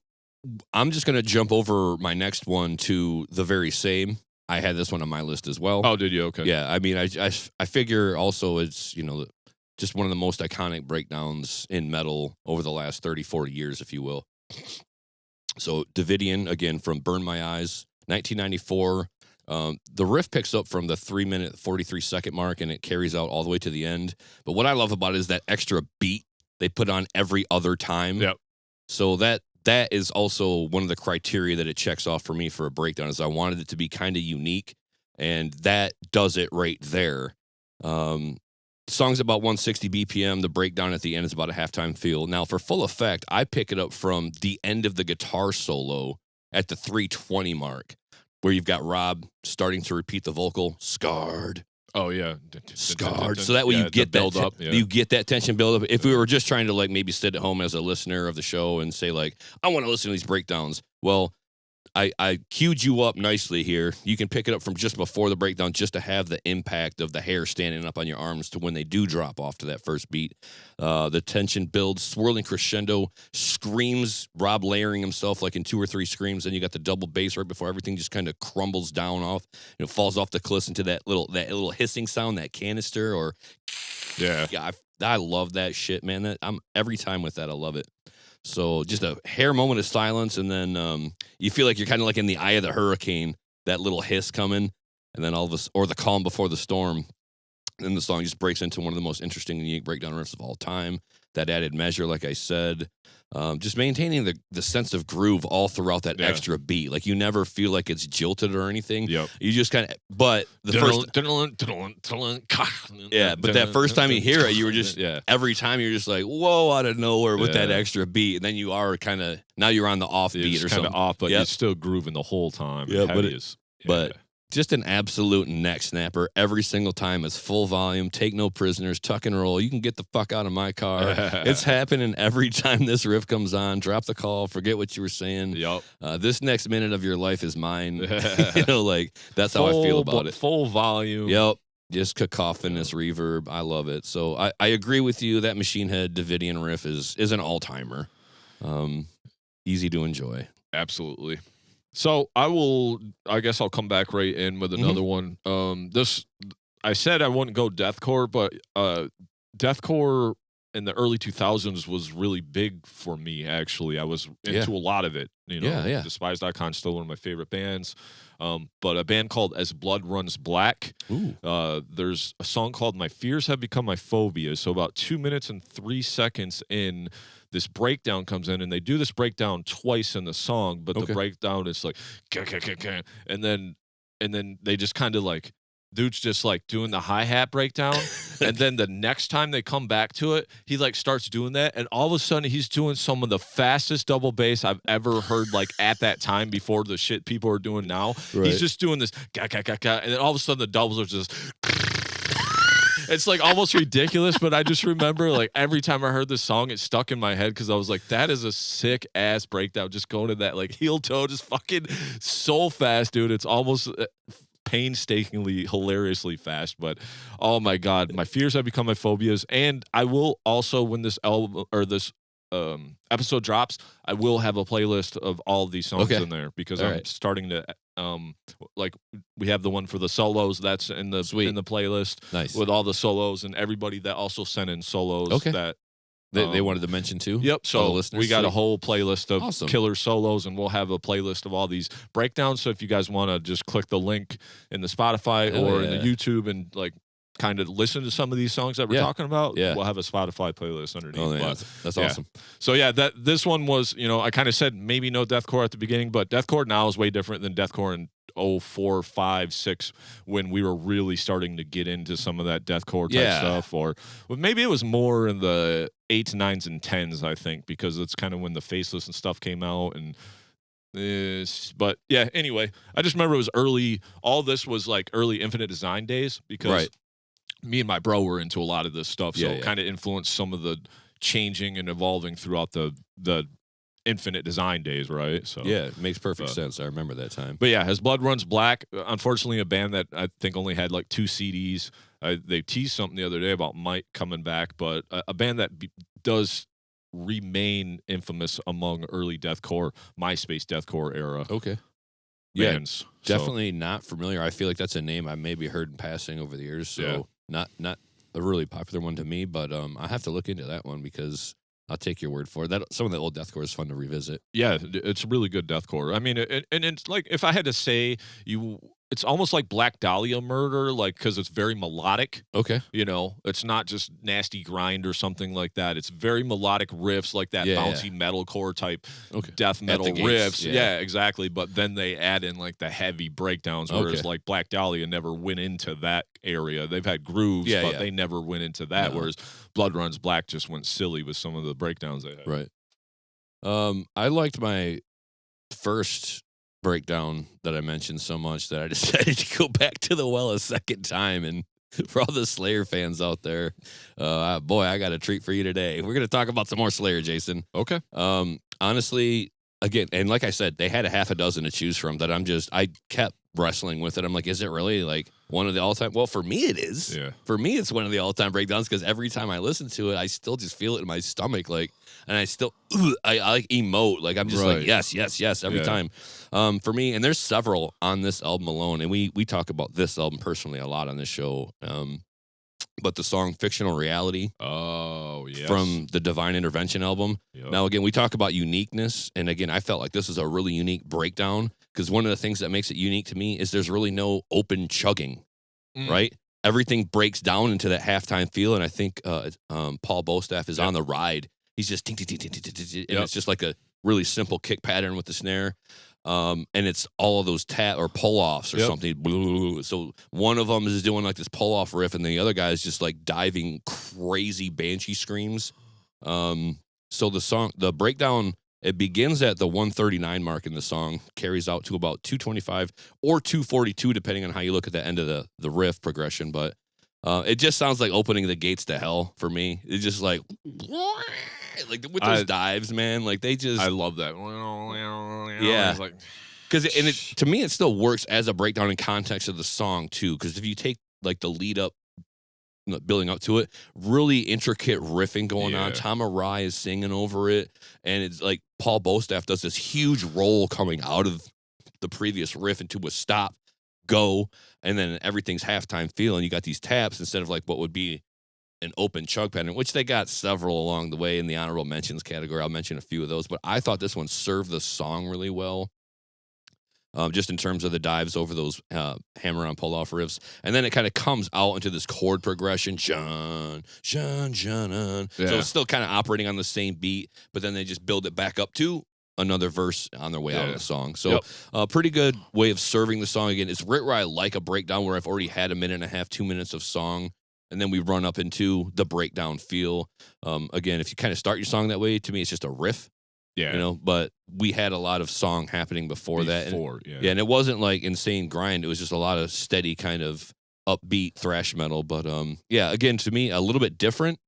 [SPEAKER 1] I'm just going to jump over my next one to the very same. I had this one on my list as well.
[SPEAKER 2] Oh, did you? Okay.
[SPEAKER 1] Yeah, I mean, I figure also it's, just one of the most iconic breakdowns in metal over the last 30, 40 years, if you will. So Davidian, again, from Burn My Eyes, 1994. The riff picks up from the 3-minute, 43-second mark, and it carries out all the way to the end. But what I love about it is that extra beat they put on every other time.
[SPEAKER 2] Yep.
[SPEAKER 1] So that is also one of the criteria that it checks off for me for a breakdown, is I wanted it to be kind of unique, and that does it right there. Song's about 160 BPM. The breakdown at the end is about a halftime feel. Now, for full effect, I pick it up from the end of the guitar solo at the 320 mark, where you've got Rob starting to repeat the vocal, scarred.
[SPEAKER 2] Oh, yeah.
[SPEAKER 1] Scarred. So that way you get
[SPEAKER 2] build up.
[SPEAKER 1] You get that tension build up. If we were just trying to like maybe sit at home as a listener of the show and say like, I want to listen to these breakdowns. Well, I queued you up nicely here. You can pick it up from just before the breakdown just to have the impact of the hair standing up on your arms to when they do drop off to that first beat. The tension builds, swirling crescendo, screams, Rob layering himself like in 2 or 3 screams. Then you got the double bass right before everything just kind of crumbles down off. Falls off the cliffs into that little hissing sound, that canister, or I love that shit, man. I'm every time with that, I love it. So just a hair moment of silence, and then you feel like you're kind of like in the eye of the hurricane, that little hiss coming, and then all of this, or the calm before the storm. And then the song just breaks into one of the most interesting and unique breakdown riffs of all time. That added measure, like I said, just maintaining the sense of groove all throughout that extra beat. Like you never feel like it's jilted or anything.
[SPEAKER 2] Yep.
[SPEAKER 1] You just kind of, but the first, but that first time you hear it, you were just, every time you're just like, whoa, out of nowhere with that extra beat. And then you are kind of, now you're on the off beat or something.
[SPEAKER 2] Off, but you're still grooving the whole time.
[SPEAKER 1] Yeah, but just an absolute neck snapper every single time. It's full volume, take no prisoners, tuck and roll. You can get the fuck out of my car. It's happening every time this riff comes on. Drop the call, forget what you were saying.
[SPEAKER 2] Yep.
[SPEAKER 1] This next minute of your life is mine. Like that's how I feel about it.
[SPEAKER 2] Full volume.
[SPEAKER 1] Yep. Just cacophonous reverb. I love it. So I agree with you. That Machine Head Davidian riff is an all-timer. Easy to enjoy.
[SPEAKER 2] Absolutely. So I guess I'll come back right in with another one. I said I wouldn't go deathcore, but deathcore in the early 2000s was really big for me, actually. I was into a lot of it. Despised Icon, still one of my favorite bands. But a band called As Blood Runs Black. There's a song called My Fears Have Become My Phobias. So about 2 minutes and 3 seconds in, this breakdown comes in, and they do this breakdown twice in the song, but the breakdown is like, and then they just kind of like, dude's just like doing the hi-hat breakdown, and then the next time they come back to it, he like starts doing that, and all of a sudden he's doing some of the fastest double bass I've ever heard, like at that time before the shit people are doing now. Right. He's just doing this, and then all of a sudden the doubles are just... It's like almost ridiculous, but I just remember like every time I heard this song, it stuck in my head because I was like, that is a sick ass breakdown. Just going to that like heel toe, just fucking so fast, dude. It's almost painstakingly, hilariously fast. But oh my God, my fears have become my phobias. And I will also, when this album or this episode drops, I will have a playlist of all of these songs in there because I'm starting to like we have the one for the solos that's in the playlist with all the solos and everybody that also sent in solos that
[SPEAKER 1] they wanted to mention too.
[SPEAKER 2] Yep. So we got a whole playlist of killer solos, and we'll have a playlist of all these breakdowns. So if you guys want to just click the link in the Spotify or in the YouTube and like kind of listen to some of these songs that we're talking about, we'll have a Spotify playlist underneath.
[SPEAKER 1] Oh, yeah, that's awesome.
[SPEAKER 2] So yeah, this one was, I kind of said maybe no deathcore at the beginning, but deathcore now is way different than deathcore in 04, 5, 6, when we were really starting to get into some of that deathcore type stuff, or maybe it was more in the 8s, 9s, and 10s, I think, because it's kind of when the Faceless and stuff came out, and but yeah, anyway, I just remember it was early. All this was like early Infinite Design days, because me and my bro were into a lot of this stuff, so it kind of influenced some of the changing and evolving throughout the Infinite Design days, right? So
[SPEAKER 1] yeah, it makes perfect sense. I remember that time.
[SPEAKER 2] But yeah, As Blood Runs Black, unfortunately, a band that I think only had like 2 CDs. They teased something the other day about Mike coming back, but a band that does remain infamous among early deathcore, MySpace deathcore era.
[SPEAKER 1] Okay.
[SPEAKER 2] Bands.
[SPEAKER 1] Yeah, definitely not familiar. I feel like that's a name I maybe heard in passing over the years. So not a really popular one to me, but I have to look into that one, because I'll take your word for it. That some of the old deathcore is fun to revisit.
[SPEAKER 2] Yeah, it's really good deathcore. I mean, and it's like, if I had to say, it's almost like Black Dahlia Murder, like, because it's very melodic.
[SPEAKER 1] Okay.
[SPEAKER 2] It's not just nasty grind or something like that. It's very melodic riffs, like that bouncy metalcore type death metal riffs. Yeah, exactly. But then they add in like the heavy breakdowns, whereas like Black Dahlia never went into that area. They've had grooves, but they never went into that. No. Whereas Blood Runs Black just went silly with some of the breakdowns they had.
[SPEAKER 1] Right. I liked my first breakdown that I mentioned so much that I decided to go back to the well a second time. And for all the Slayer fans out there, boy, I got a treat for you today. We're going to talk about some more Slayer, Jason.
[SPEAKER 2] Okay.
[SPEAKER 1] Honestly, again, and like I said, they had a half a dozen to choose from that I kept wrestling with it. I'm like, is it really like one of the all-time? Well, for me it is.
[SPEAKER 2] Yeah.
[SPEAKER 1] For me, it's one of the all-time breakdowns, because every time I listen to it, I still just feel it in my stomach, like, and I still, I like emote, like I'm just like, yes, every time. For me, and there's several on this album alone, and we talk about this album personally a lot on this show. But the song Fictional Reality from the Divine Intervention album. Yep. Now, again, we talk about uniqueness. And again, I felt like this is a really unique breakdown, because one of the things that makes it unique to me is there's really no open chugging, right? Everything breaks down into that halftime feel. And I think Paul Bostaff is on the ride. He's just ting, ting, ting, ting, ting, ting, ting, and it's just like a really simple kick pattern with the snare. And it's all of those or pull-offs or something. So one of them is doing like this pull-off riff, and the other guy is just like diving crazy banshee screams. So the breakdown, it begins at the 139 mark in the song, carries out to about 225 or 242, depending on how you look at the end of the riff progression. But it just sounds like opening the gates to hell for me. It's just like with those dives, man. Like
[SPEAKER 2] I love that.
[SPEAKER 1] Yeah.
[SPEAKER 2] Like,
[SPEAKER 1] because to me, it still works as a breakdown in context of the song too. Because if you take like the lead up, building up to it, really intricate riffing going on. Tom Arai is singing over it, and it's like Paul Bostaff does this huge roll coming out of the previous riff into a stop, go, and then everything's halftime feel, and you got these taps instead of like what would be an open chug pattern, which they got several along the way in the honorable mentions category. I'll mention a few of those, but I thought this one served the song really well. Just in terms of the dives over those hammer-on pull-off riffs. And then it kind of comes out into this chord progression. Shun, shun, shun, shun. So it's still kind of operating on the same beat, but then they just build it back up to another verse on their way out of the song. So pretty good way of serving the song. Again, it's right where I like a breakdown, where I've already had a minute and a half, 2 minutes of song, and then we run up into the breakdown feel. Again, if you kind of start your song that way, to me, it's just a riff.
[SPEAKER 2] Yeah,
[SPEAKER 1] but we had a lot of song happening before that. And it wasn't like insane grind. It was just a lot of steady kind of upbeat thrash metal. But again, to me, a little bit different.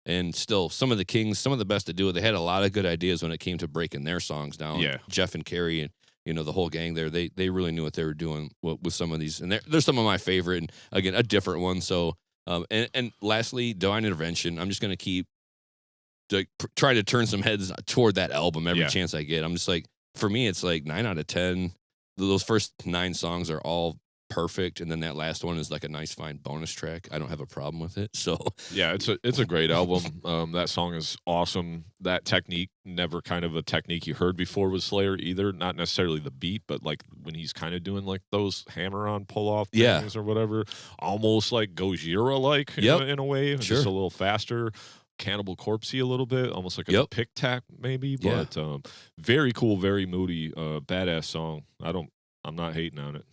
[SPEAKER 1] And still, some of the Kings, some of the best to do it. They had a lot of good ideas when it came to breaking their songs down.
[SPEAKER 2] Yeah,
[SPEAKER 1] Jeff and Carrie and the whole gang there. They really knew what they were doing with some of these. And there's some of my favorite. And again, a different one. So and lastly, Divine Intervention. I'm just gonna keep try to turn some heads toward that album every chance I get. I'm just like, for me, it's like 9 out of 10. Those first 9 songs are all perfect, and then that last one is like a nice fine bonus track. I don't have a problem with it. So
[SPEAKER 2] yeah, it's a great album. That song is awesome. That technique, never kind of a technique you heard before with Slayer either. Not necessarily the beat, but like when he's kind of doing like those hammer-on pull-off things or whatever, almost like Gojira-like in a way, just a little faster. Cannibal Corpse-y a little bit, almost like a pick tap maybe, but very cool, very moody, badass song. I'm not hating on it.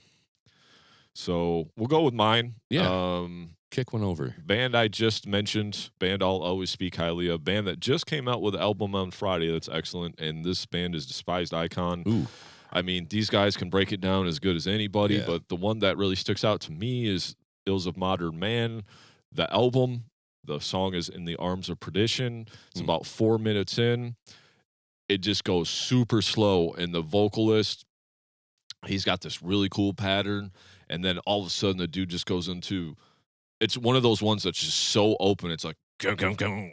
[SPEAKER 2] So we'll go with mine.
[SPEAKER 1] Yeah. Kick one over.
[SPEAKER 2] Band I just mentioned, band I'll always speak highly of, band that just came out with an album on Friday that's excellent, and this band is Despised Icon.
[SPEAKER 1] Ooh.
[SPEAKER 2] I mean, these guys can break it down as good as anybody, but the one that really sticks out to me is Ills of Modern Man. The album, the song is In the Arms of Perdition. It's about 4 minutes in. It just goes super slow, and the vocalist, he's got this really cool pattern, and then all of a sudden the dude just goes into, it's one of those ones that's just so open. It's like, gum.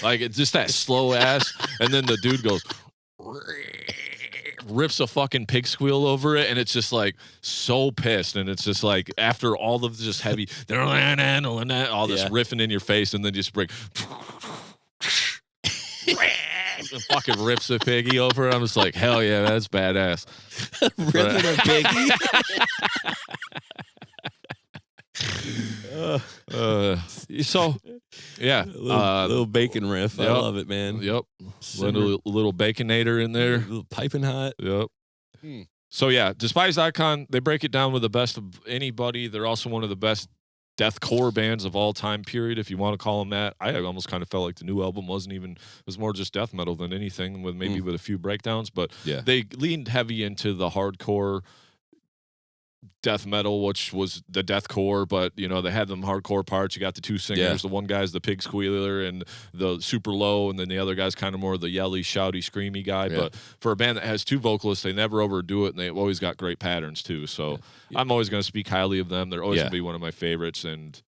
[SPEAKER 2] Like, it's just that slow ass, and then the dude goes, rips a fucking pig squeal over it, and it's just like so pissed, and it's just like after all of just heavy all this riffing in your face, and then just break fucking rips a piggy over it. I'm just like, hell yeah, that's badass.
[SPEAKER 1] Ripping a piggy.
[SPEAKER 2] So yeah,
[SPEAKER 1] little bacon riff. I love it, man.
[SPEAKER 2] Yep, little baconator in there,
[SPEAKER 1] little piping hot.
[SPEAKER 2] Yep. So yeah, Despised Icon, they break it down with the best of anybody. They're also one of the best deathcore bands of all time period, if you want to call them that. I almost kind of felt like the new album it was more just death metal than anything, with with a few breakdowns, but they leaned heavy into the hardcore death metal, which was the deathcore, but they had them hardcore parts. You got the two singers. The one guy's the pig squealer and the super low, and then the other guy's kind of more the yelly, shouty, screamy guy. But for a band that has two vocalists, they never overdo it, and they've always got great patterns too. So I'm always going to speak highly of them. They're always going to be one of my favorites, and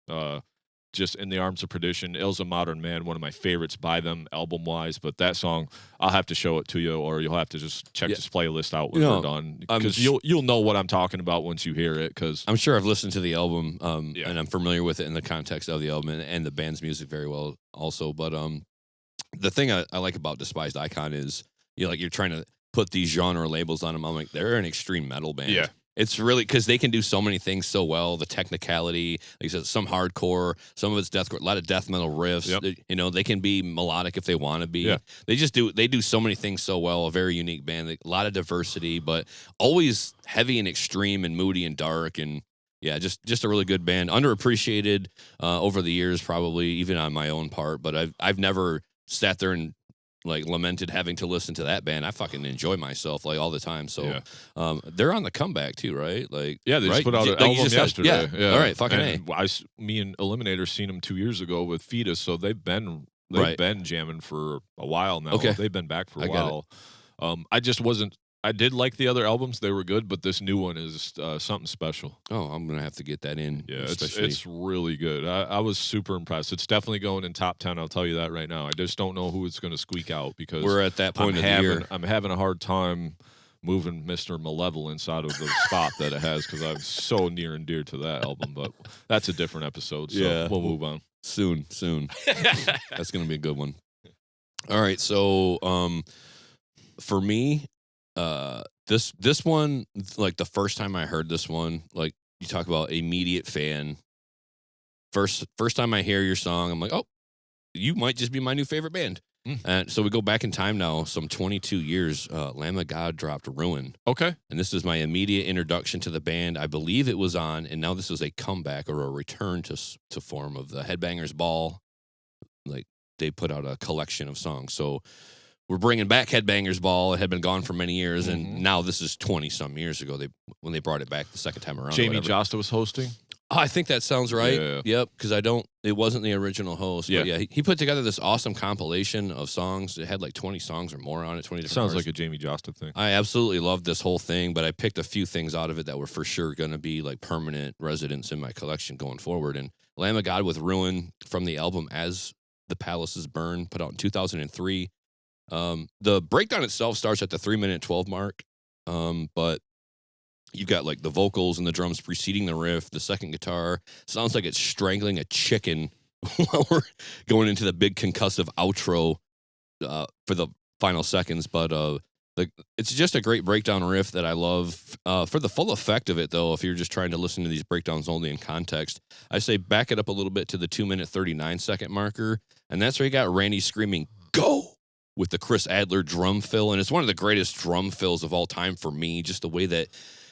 [SPEAKER 2] just In the Arms of Perdition, Ills of Modern Man, one of my favorites by them album-wise. But that song, I'll have to show it to you, or you'll have to just check this playlist out when we're done, because you'll know what I'm talking about once you hear it. Because
[SPEAKER 1] I'm sure I've listened to the album, and I'm familiar with it in the context of the album and the band's music very well also. But the thing I like about Despised Icon is you're trying to put these genre labels on them. I'm like, they're an extreme metal band.
[SPEAKER 2] Yeah.
[SPEAKER 1] It's really because they can do so many things so well. The technicality, like you said, some hardcore, some of it's deathcore, a lot of death metal riffs.
[SPEAKER 2] Yep.
[SPEAKER 1] They can be melodic if they want to be.
[SPEAKER 2] Yeah.
[SPEAKER 1] They do so many things so well. A very unique band, a lot of diversity, but always heavy and extreme and moody and dark, and just a really good band. Underappreciated over the years, probably even on my own part. But I've never sat there and lamented having to listen to that band. I fucking enjoy myself all the time. So they're on the comeback too, right?
[SPEAKER 2] They just put out an album yesterday.
[SPEAKER 1] Yeah. All right, fucking
[SPEAKER 2] me and Eliminator seen them 2 years ago with Fetus, so they've been jamming for a while now.
[SPEAKER 1] Okay.
[SPEAKER 2] They've been back for a while. I did like the other albums; they were good, but this new one is something special.
[SPEAKER 1] Oh, I'm gonna have to get that in.
[SPEAKER 2] Yeah, it's really good. I was super impressed. It's definitely going in top 10. I'll tell you that right now. I just don't know who it's going to squeak out, because
[SPEAKER 1] we're at that point of the year.
[SPEAKER 2] I'm having a hard time moving Mr. Malevolence out of the spot that it has, because I'm so near and dear to that album. But that's a different episode, so we'll move on
[SPEAKER 1] soon. That's gonna be a good one. All right, so for me. This one, the first time I heard this one, you talk about immediate fan. First time I hear your song, I'm like, oh, you might just be my new favorite band. And so we go back in time now, some 22 years. Lamb of God dropped Ruin.
[SPEAKER 2] Okay.
[SPEAKER 1] And this is my immediate introduction to the band. I believe it was on, and now this is a comeback or a return to form of the Headbangers Ball. They put out a collection of songs. So we're bringing back Headbangers Ball. It had been gone for many years, and now this is 20-some years ago when they brought it back the second time around.
[SPEAKER 2] Jamie Josta was hosting?
[SPEAKER 1] Oh, I think that sounds right.
[SPEAKER 2] Yeah.
[SPEAKER 1] Yep, because it wasn't the original host.
[SPEAKER 2] Yeah.
[SPEAKER 1] But he put together this awesome compilation of songs. It had 20 songs or more on it, 20 different
[SPEAKER 2] Sounds
[SPEAKER 1] parts.
[SPEAKER 2] like a Jamie Josta thing.
[SPEAKER 1] I absolutely loved this whole thing, but I picked a few things out of it that were for sure going to be permanent residents in my collection going forward. And Lamb of God with Ruin from the album As the Palaces Burn, put out in 2003. The breakdown itself starts at the 3-minute 12 mark, but You've got like the vocals and the drums preceding the riff. The second guitar sounds like it's strangling a chicken while we're going into the big concussive outro for the final seconds. But it's just a great breakdown riff that I love. For the full effect of it, though, if you're just trying to listen to these breakdowns only in context, I say back it up a little bit to the 2-minute 39-second marker, and that's where you got Randy screaming "Go!" with the Chris Adler drum fill, and it's one of the greatest drum fills of all time for me. Just the way that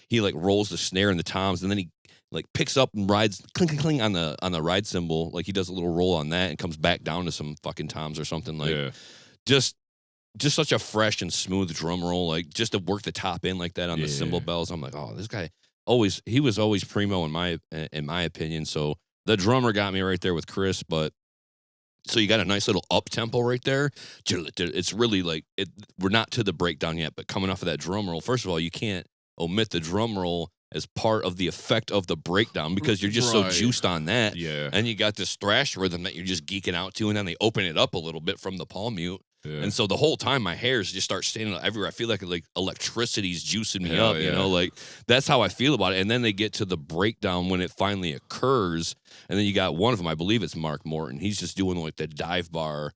[SPEAKER 1] he like rolls the snare and the toms, and then he like picks up and rides clink clink clink on the ride cymbal, like he does a little roll on that and comes back down to some fucking toms or something. Like just such a fresh and smooth drum roll, like just to work the top in like that on the cymbal bells. I'm like, oh, this guy he was always primo in my opinion. So the drummer got me right there with Chris, but. So you got a nice little up tempo right there. It's really like we're not to the breakdown yet, but coming off of that drum roll, first of all, you can't omit the drum roll as part of the effect of the breakdown because you're just so juiced on that.
[SPEAKER 2] Yeah.
[SPEAKER 1] And you got this thrash rhythm that you're just geeking out to, and then they open it up a little bit from the palm mute. Yeah. And so the whole time my hairs just start standing up everywhere. I feel like electricity's juicing me up, you know, like that's how I feel about it. And then they get to the breakdown when it finally occurs. And then you got one of them, I believe it's Mark Morton. He's just doing like the dive bar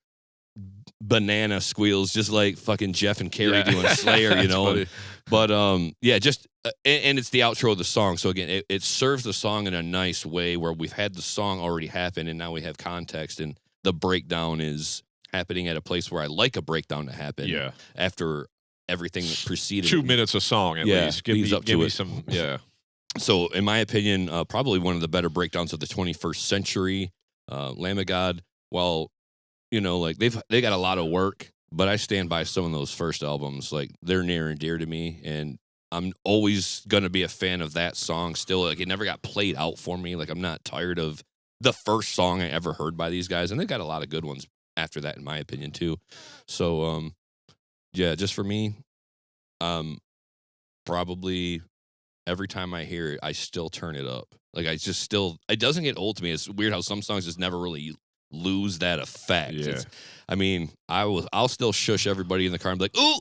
[SPEAKER 1] banana squeals, just like fucking Jeff and Carrie doing Slayer, you know. But and it's the outro of the song. So again, it serves the song in a nice way where we've had the song already happen and now we have context, and the breakdown is happening at a place where I like a breakdown to happen. Yeah. After everything that preceded
[SPEAKER 2] 2 minutes a song at least. Give me some.
[SPEAKER 1] So in my opinion, probably one of the better breakdowns of the 21st century. Lamb of God, while you know, like they got a lot of work, but I stand by some of those first albums. Like they're near and dear to me, and I'm always gonna be a fan of that song still. Like it never got played out for me. Like I'm not tired of the first song I ever heard by these guys, and they got a lot of good ones after that, in my opinion, too. So, just for me, probably every time I hear it, I still turn it up. Like, it doesn't get old to me. It's weird how some songs just never really lose that effect. Yeah. I mean, I'll still shush everybody in the car and be like, ooh.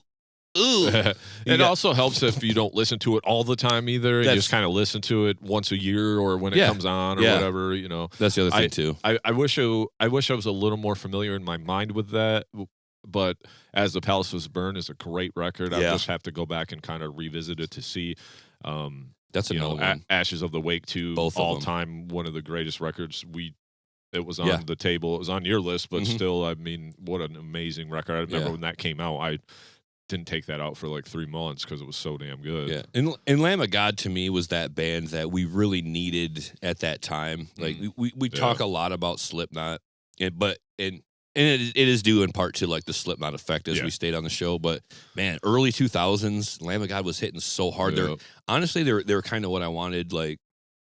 [SPEAKER 2] It also helps if you don't listen to it all the time either. You just kind of listen to it once a year or when it comes on or whatever, you know.
[SPEAKER 1] That's the other thing too.
[SPEAKER 2] I wish I was a little more familiar in my mind with that, but As the Palace Was Burned is a great record. I just have to go back and kind of revisit it to see.
[SPEAKER 1] That's another one.
[SPEAKER 2] Ashes of the Wake 2,
[SPEAKER 1] both
[SPEAKER 2] all time one of the greatest records. It was on the table. It was on your list, but still, I mean, what an amazing record. I remember when that came out, I didn't take that out for like 3 months because it was so damn good.
[SPEAKER 1] Yeah, and Lamb of God to me was that band that we really needed at that time. Like we talk a lot about Slipknot, but it is due in part to like the Slipknot effect as we stayed on the show. But man, early 2000s, Lamb of God was hitting so hard. Yeah. Honestly, they're kind of what I wanted, like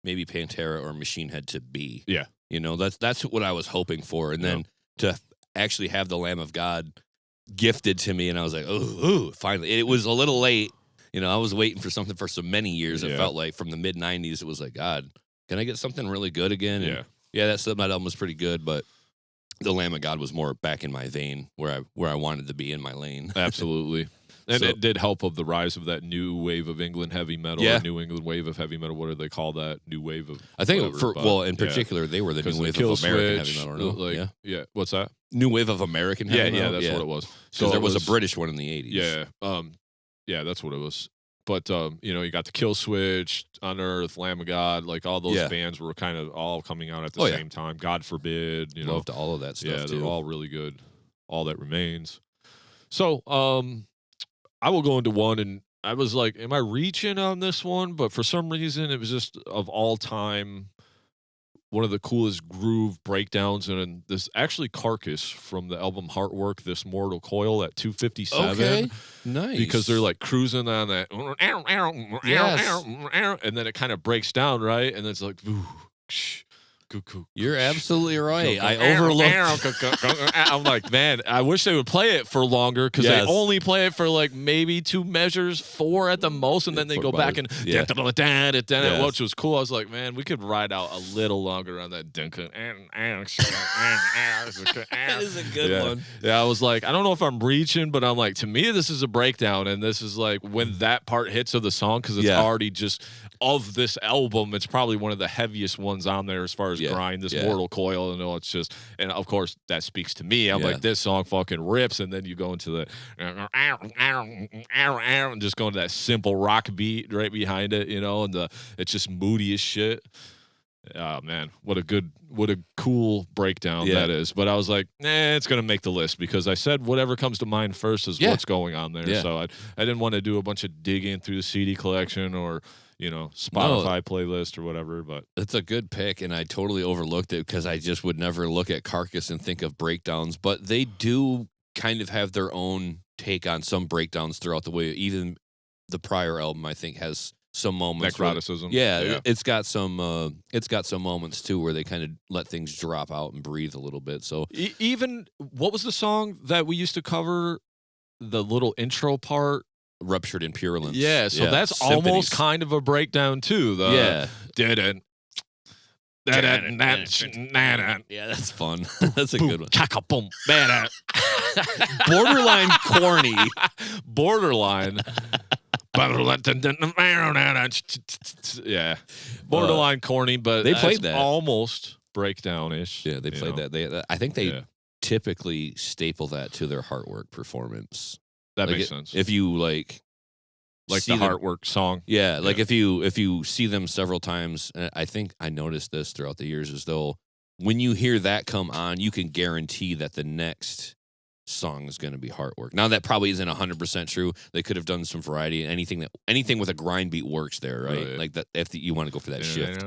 [SPEAKER 1] maybe Pantera or Machine Head to be.
[SPEAKER 2] Yeah,
[SPEAKER 1] you know, that's what I was hoping for, and then to actually have the Lamb of God gifted to me, and I was like, oh, finally. It was a little late. You know, I was waiting for something for so many years. It felt like from the mid-90s, it was like, God, can I get something really good again? And that Slipknot album was pretty good, but the Lamb of God was more back in my vein where I wanted to be in my lane.
[SPEAKER 2] Absolutely. And it did help of the rise of that new wave of England heavy metal, or New England wave of heavy metal. What do they call that? New wave of
[SPEAKER 1] I think in particular, they were the new wave of American heavy metal.
[SPEAKER 2] Like, what's that?
[SPEAKER 1] New wave of American heavy metal?
[SPEAKER 2] Yeah, that's what it was.
[SPEAKER 1] So there was a British one in the 80s.
[SPEAKER 2] Yeah, that's what it was. But, you know, you got the Kill Switch, Unearth, Lamb of God, like all those bands were kind of all coming out at the same time. God Forbid, you know.
[SPEAKER 1] Loved all of that stuff,
[SPEAKER 2] yeah, they're all really good. All That Remains. So, I will go into one, and I was like, am I reaching on this one? But for some reason, it was just of all time, one of the coolest groove breakdowns. And this actually Carcass from the album Heartwork, This Mortal Coil at 257.
[SPEAKER 1] Okay, nice.
[SPEAKER 2] Because they're like cruising on that. And then it kind of breaks down, right? And it's like,
[SPEAKER 1] You're absolutely right. I overlooked.
[SPEAKER 2] I'm like, man, I wish they would play it for longer because they only play it for like maybe 2 measures, 4 at the most, and then they go back and which was cool. I was like, man, we could ride out a little longer on that.
[SPEAKER 1] That is a good one.
[SPEAKER 2] Yeah, I was like, I don't know if I'm reaching, but I'm like, to me, this is a breakdown, and this is like when that part hits of the song because it's already just of this album. It's probably one of the heaviest ones on there as far as grind, this Mortal Coil, and all. It's just, and of course that speaks to me. I'm like, this song fucking rips, and then you go into the and just going to that simple rock beat right behind it, and it's just moody as shit. Oh man, what a cool breakdown that is. But I was like, it's gonna make the list because I said whatever comes to mind first is what's going on there. So I didn't want to do a bunch of digging through the CD collection or Spotify playlist or whatever. But
[SPEAKER 1] it's a good pick, and I totally overlooked it because I just would never look at Carcass and think of breakdowns. But they do kind of have their own take on some breakdowns throughout the way. Even the prior album, I think, has some moments.
[SPEAKER 2] Necroticism.
[SPEAKER 1] It's got some moments too where they kind of let things drop out and breathe a little bit. So
[SPEAKER 2] even what was the song that we used to cover? The little intro part.
[SPEAKER 1] Ruptured in Purulence.
[SPEAKER 2] Yeah, so that's
[SPEAKER 1] Symphonies.
[SPEAKER 2] almost kind of a breakdown too.
[SPEAKER 1] Yeah, that's fun. That's a good one. Borderline corny.
[SPEAKER 2] Borderline. Borderline corny, but
[SPEAKER 1] they played that
[SPEAKER 2] almost breakdown-ish.
[SPEAKER 1] Yeah, they played that. I think they typically staple that to their Heartwork performance.
[SPEAKER 2] That makes sense.
[SPEAKER 1] If you like
[SPEAKER 2] the Heartwork song.
[SPEAKER 1] Yeah, like if you see them several times, and I think I noticed this throughout the years, as though when you hear that come on, you can guarantee that the next song is going to be Heartwork. Now that probably isn't 100% true. They could have done some variety, and anything with a grind beat works there, right?
[SPEAKER 2] Oh, yeah.
[SPEAKER 1] Like that if you want to go for that shift.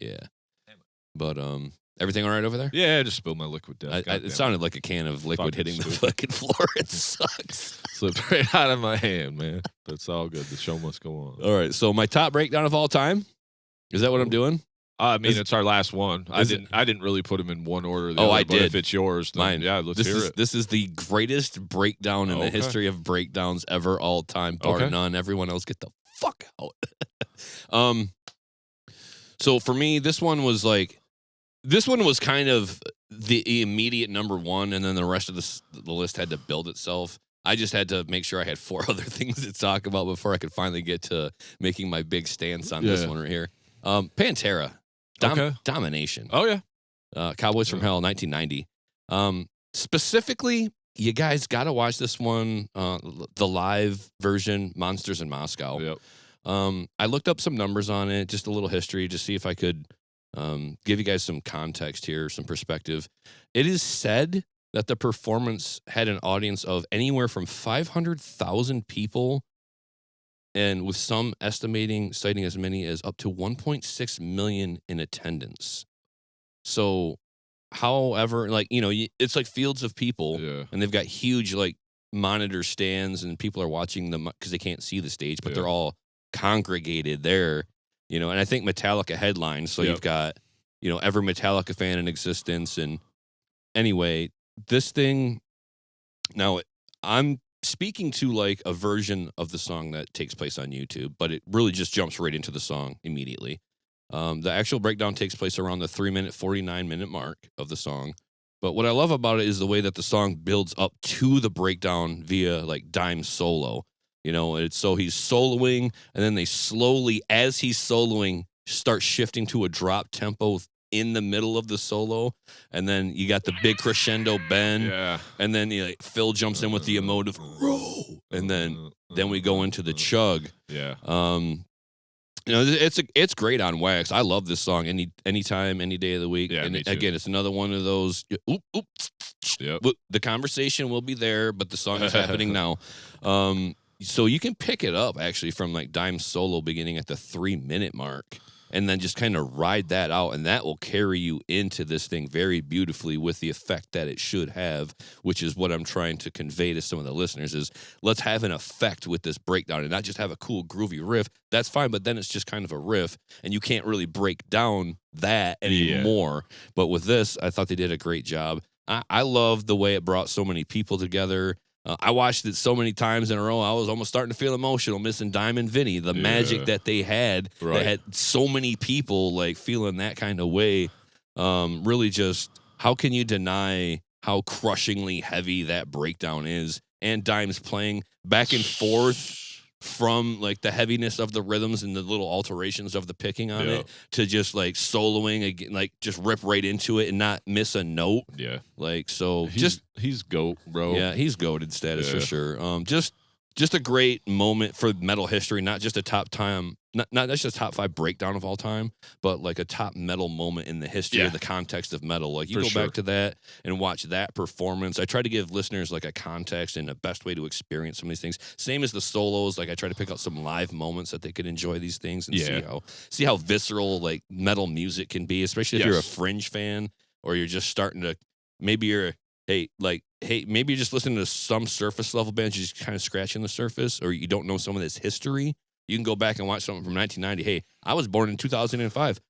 [SPEAKER 2] Yeah.
[SPEAKER 1] But everything all right over there?
[SPEAKER 2] Yeah, I just spilled my liquid death.
[SPEAKER 1] It sounded like a can of liquid hitting the fucking floor. It sucks.
[SPEAKER 2] Slipped right out of my hand, man. That's all good. The show must go on.
[SPEAKER 1] All right, so my top breakdown of all time. Is that what I'm doing?
[SPEAKER 2] I mean, it's our last one. I didn't really put them in one order.
[SPEAKER 1] I did.
[SPEAKER 2] But if it's yours, then
[SPEAKER 1] mine.
[SPEAKER 2] Yeah, let's hear it.
[SPEAKER 1] This is the greatest breakdown in the history of breakdowns ever, all time, bar none. Everyone else, get the fuck out. So for me, this one was kind of the immediate number one, and then the rest of the list had to build itself. I just had to make sure I had 4 other things to talk about before I could finally get to making my big stance on this one right here. Pantera, Domination.
[SPEAKER 2] Oh yeah,
[SPEAKER 1] Cowboys from Hell, 1990. Specifically, you guys got to watch this one, the live version, Monsters in Moscow.
[SPEAKER 2] Yep.
[SPEAKER 1] I looked up some numbers on it, just a little history, to see if I could give you guys some context here, some perspective. It is said that the performance had an audience of anywhere from 500,000 people, and with some citing as many as up to 1.6 million in attendance. So, however, it's like fields of people, and they've got huge monitor stands, and people are watching them because they can't see the stage, but they're all congregated there. And I think Metallica headlines, so you've got every Metallica fan in existence. And anyway, this thing, now I'm speaking to a version of the song that takes place on YouTube, but it really just jumps right into the song immediately. The actual breakdown takes place around the 3-minute, 49-minute mark of the song. But what I love about it is the way that the song builds up to the breakdown via dime solo. It's so he's soloing, and then they slowly, as he's soloing, start shifting to a drop tempo in the middle of the solo, and then you got the big crescendo bend, and then Phil jumps in with the emotive roll, and then we go into the chug. It's great on wax. I love this song anytime, any day of the week. And again, it's another one of those. The conversation will be there, but the song is happening now. So you can pick it up actually from dime solo beginning at the 3-minute mark. and then just kind of ride that out, and that will carry you into this thing very beautifully with the effect that it should have, which is what I'm trying to convey to some of the listeners is let's have an effect with this breakdown and not just have a cool groovy riff. That's fine, but then it's just kind of a riff, and you can't really break down that anymore. Yeah. But with this, I thought they did a great job. I love the way it brought so many people together. I watched it so many times in a row. I was almost starting to feel emotional missing Diamond Vinny, the magic that they had, that had so many people like feeling that kind of way. Really just, how can you deny how crushingly heavy that breakdown is? And Dime's playing back and forth from like the heaviness of the rhythms and the little alterations of the picking on it to just like soloing again, like just rip right into it and not miss a note. Yeah. Like, so
[SPEAKER 2] he's GOAT, bro.
[SPEAKER 1] Yeah, he's GOATed status for sure. Just a great moment for metal history, not just a top 5 breakdown of all time, but like a top metal moment in the history of the context of metal. Like you back to that and watch that performance. I try to give listeners like a context and the best way to experience some of these things. Same as the solos. Like I try to pick out some live moments that they could enjoy these things and see how visceral like metal music can be, especially if you're a fringe fan or you're just starting to, maybe you're maybe you're just listening to some surface level bands, you're just kind of scratching the surface, or you don't know some of this history. You can go back and watch something from 1990. Hey, I was born in 2005.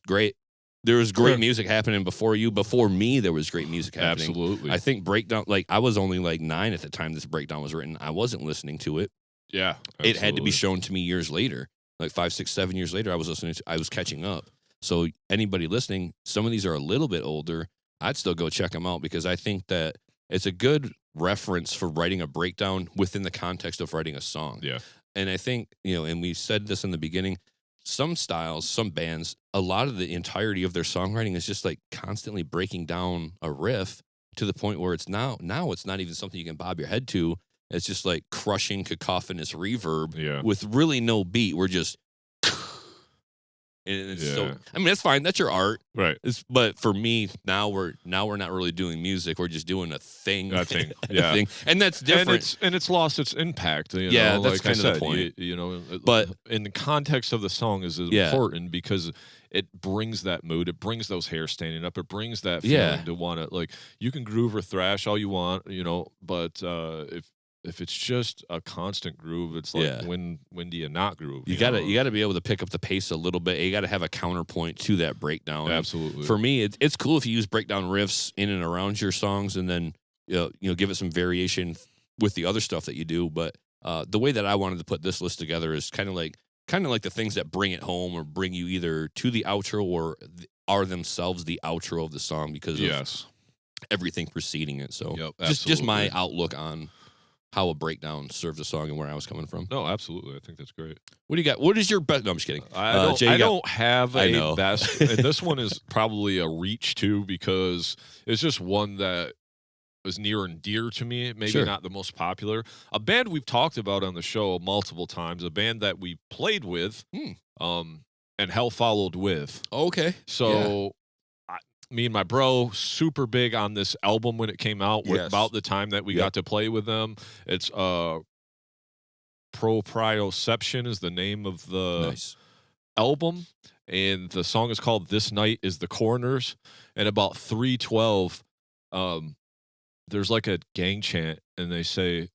[SPEAKER 1] Great. There was great music happening before you. Before me, there was great music happening.
[SPEAKER 2] Absolutely.
[SPEAKER 1] I think breakdown, like I was only like 9 at the time this breakdown was written. I wasn't listening to it.
[SPEAKER 2] Yeah.
[SPEAKER 1] Absolutely. It had to be shown to me years later. Like 5, 6, 7 years later, I was catching up. So anybody listening, some of these are a little bit older. I'd still go check them out because I think that it's a good reference for writing a breakdown within the context of writing a song.
[SPEAKER 2] Yeah.
[SPEAKER 1] And I think, and we said this in the beginning, some styles, some bands, a lot of the entirety of their songwriting is just like constantly breaking down a riff to the point where it's now it's not even something you can bob your head to. It's just like crushing cacophonous reverb with really no beat. We're just... And it's so, I mean, that's fine. That's your art,
[SPEAKER 2] right?
[SPEAKER 1] But for me, now we're not really doing music. We're just doing a thing,
[SPEAKER 2] thing,
[SPEAKER 1] and that's different.
[SPEAKER 2] And it's lost its impact.
[SPEAKER 1] That's
[SPEAKER 2] like
[SPEAKER 1] kind of the point.
[SPEAKER 2] But in the context of the song is important because it brings that mood. It brings those hair standing up. It brings that feeling to want to like. You can groove or thrash all you want, but if it's just a constant groove, it's like when do you not groove?
[SPEAKER 1] You gotta be able to pick up the pace a little bit. You gotta have a counterpoint to that breakdown.
[SPEAKER 2] Absolutely.
[SPEAKER 1] And for me, it's cool if you use breakdown riffs in and around your songs, and then give it some variation with the other stuff that you do. But the way that I wanted to put this list together is kind of like the things that bring it home or bring you either to the outro or are themselves the outro of the song because of everything preceding it. So just my outlook on how a breakdown serves a song and where I was coming from.
[SPEAKER 2] No, absolutely. I think that's great.
[SPEAKER 1] What do you got? What is your best? No, I'm just kidding.
[SPEAKER 2] I don't have a best. And this one is probably a reach, too, because it's just one that was near and dear to me. Maybe not the most popular. A band we've talked about on the show multiple times. A band that we played with and Hell Followed With.
[SPEAKER 1] Okay.
[SPEAKER 2] So... Me and my bro, super big on this album when it came out. About the time that we got to play with them. It's Proprioception is the name of the album. And the song is called This Night is the Corners. And about 3:12, there's like a gang chant. And they say,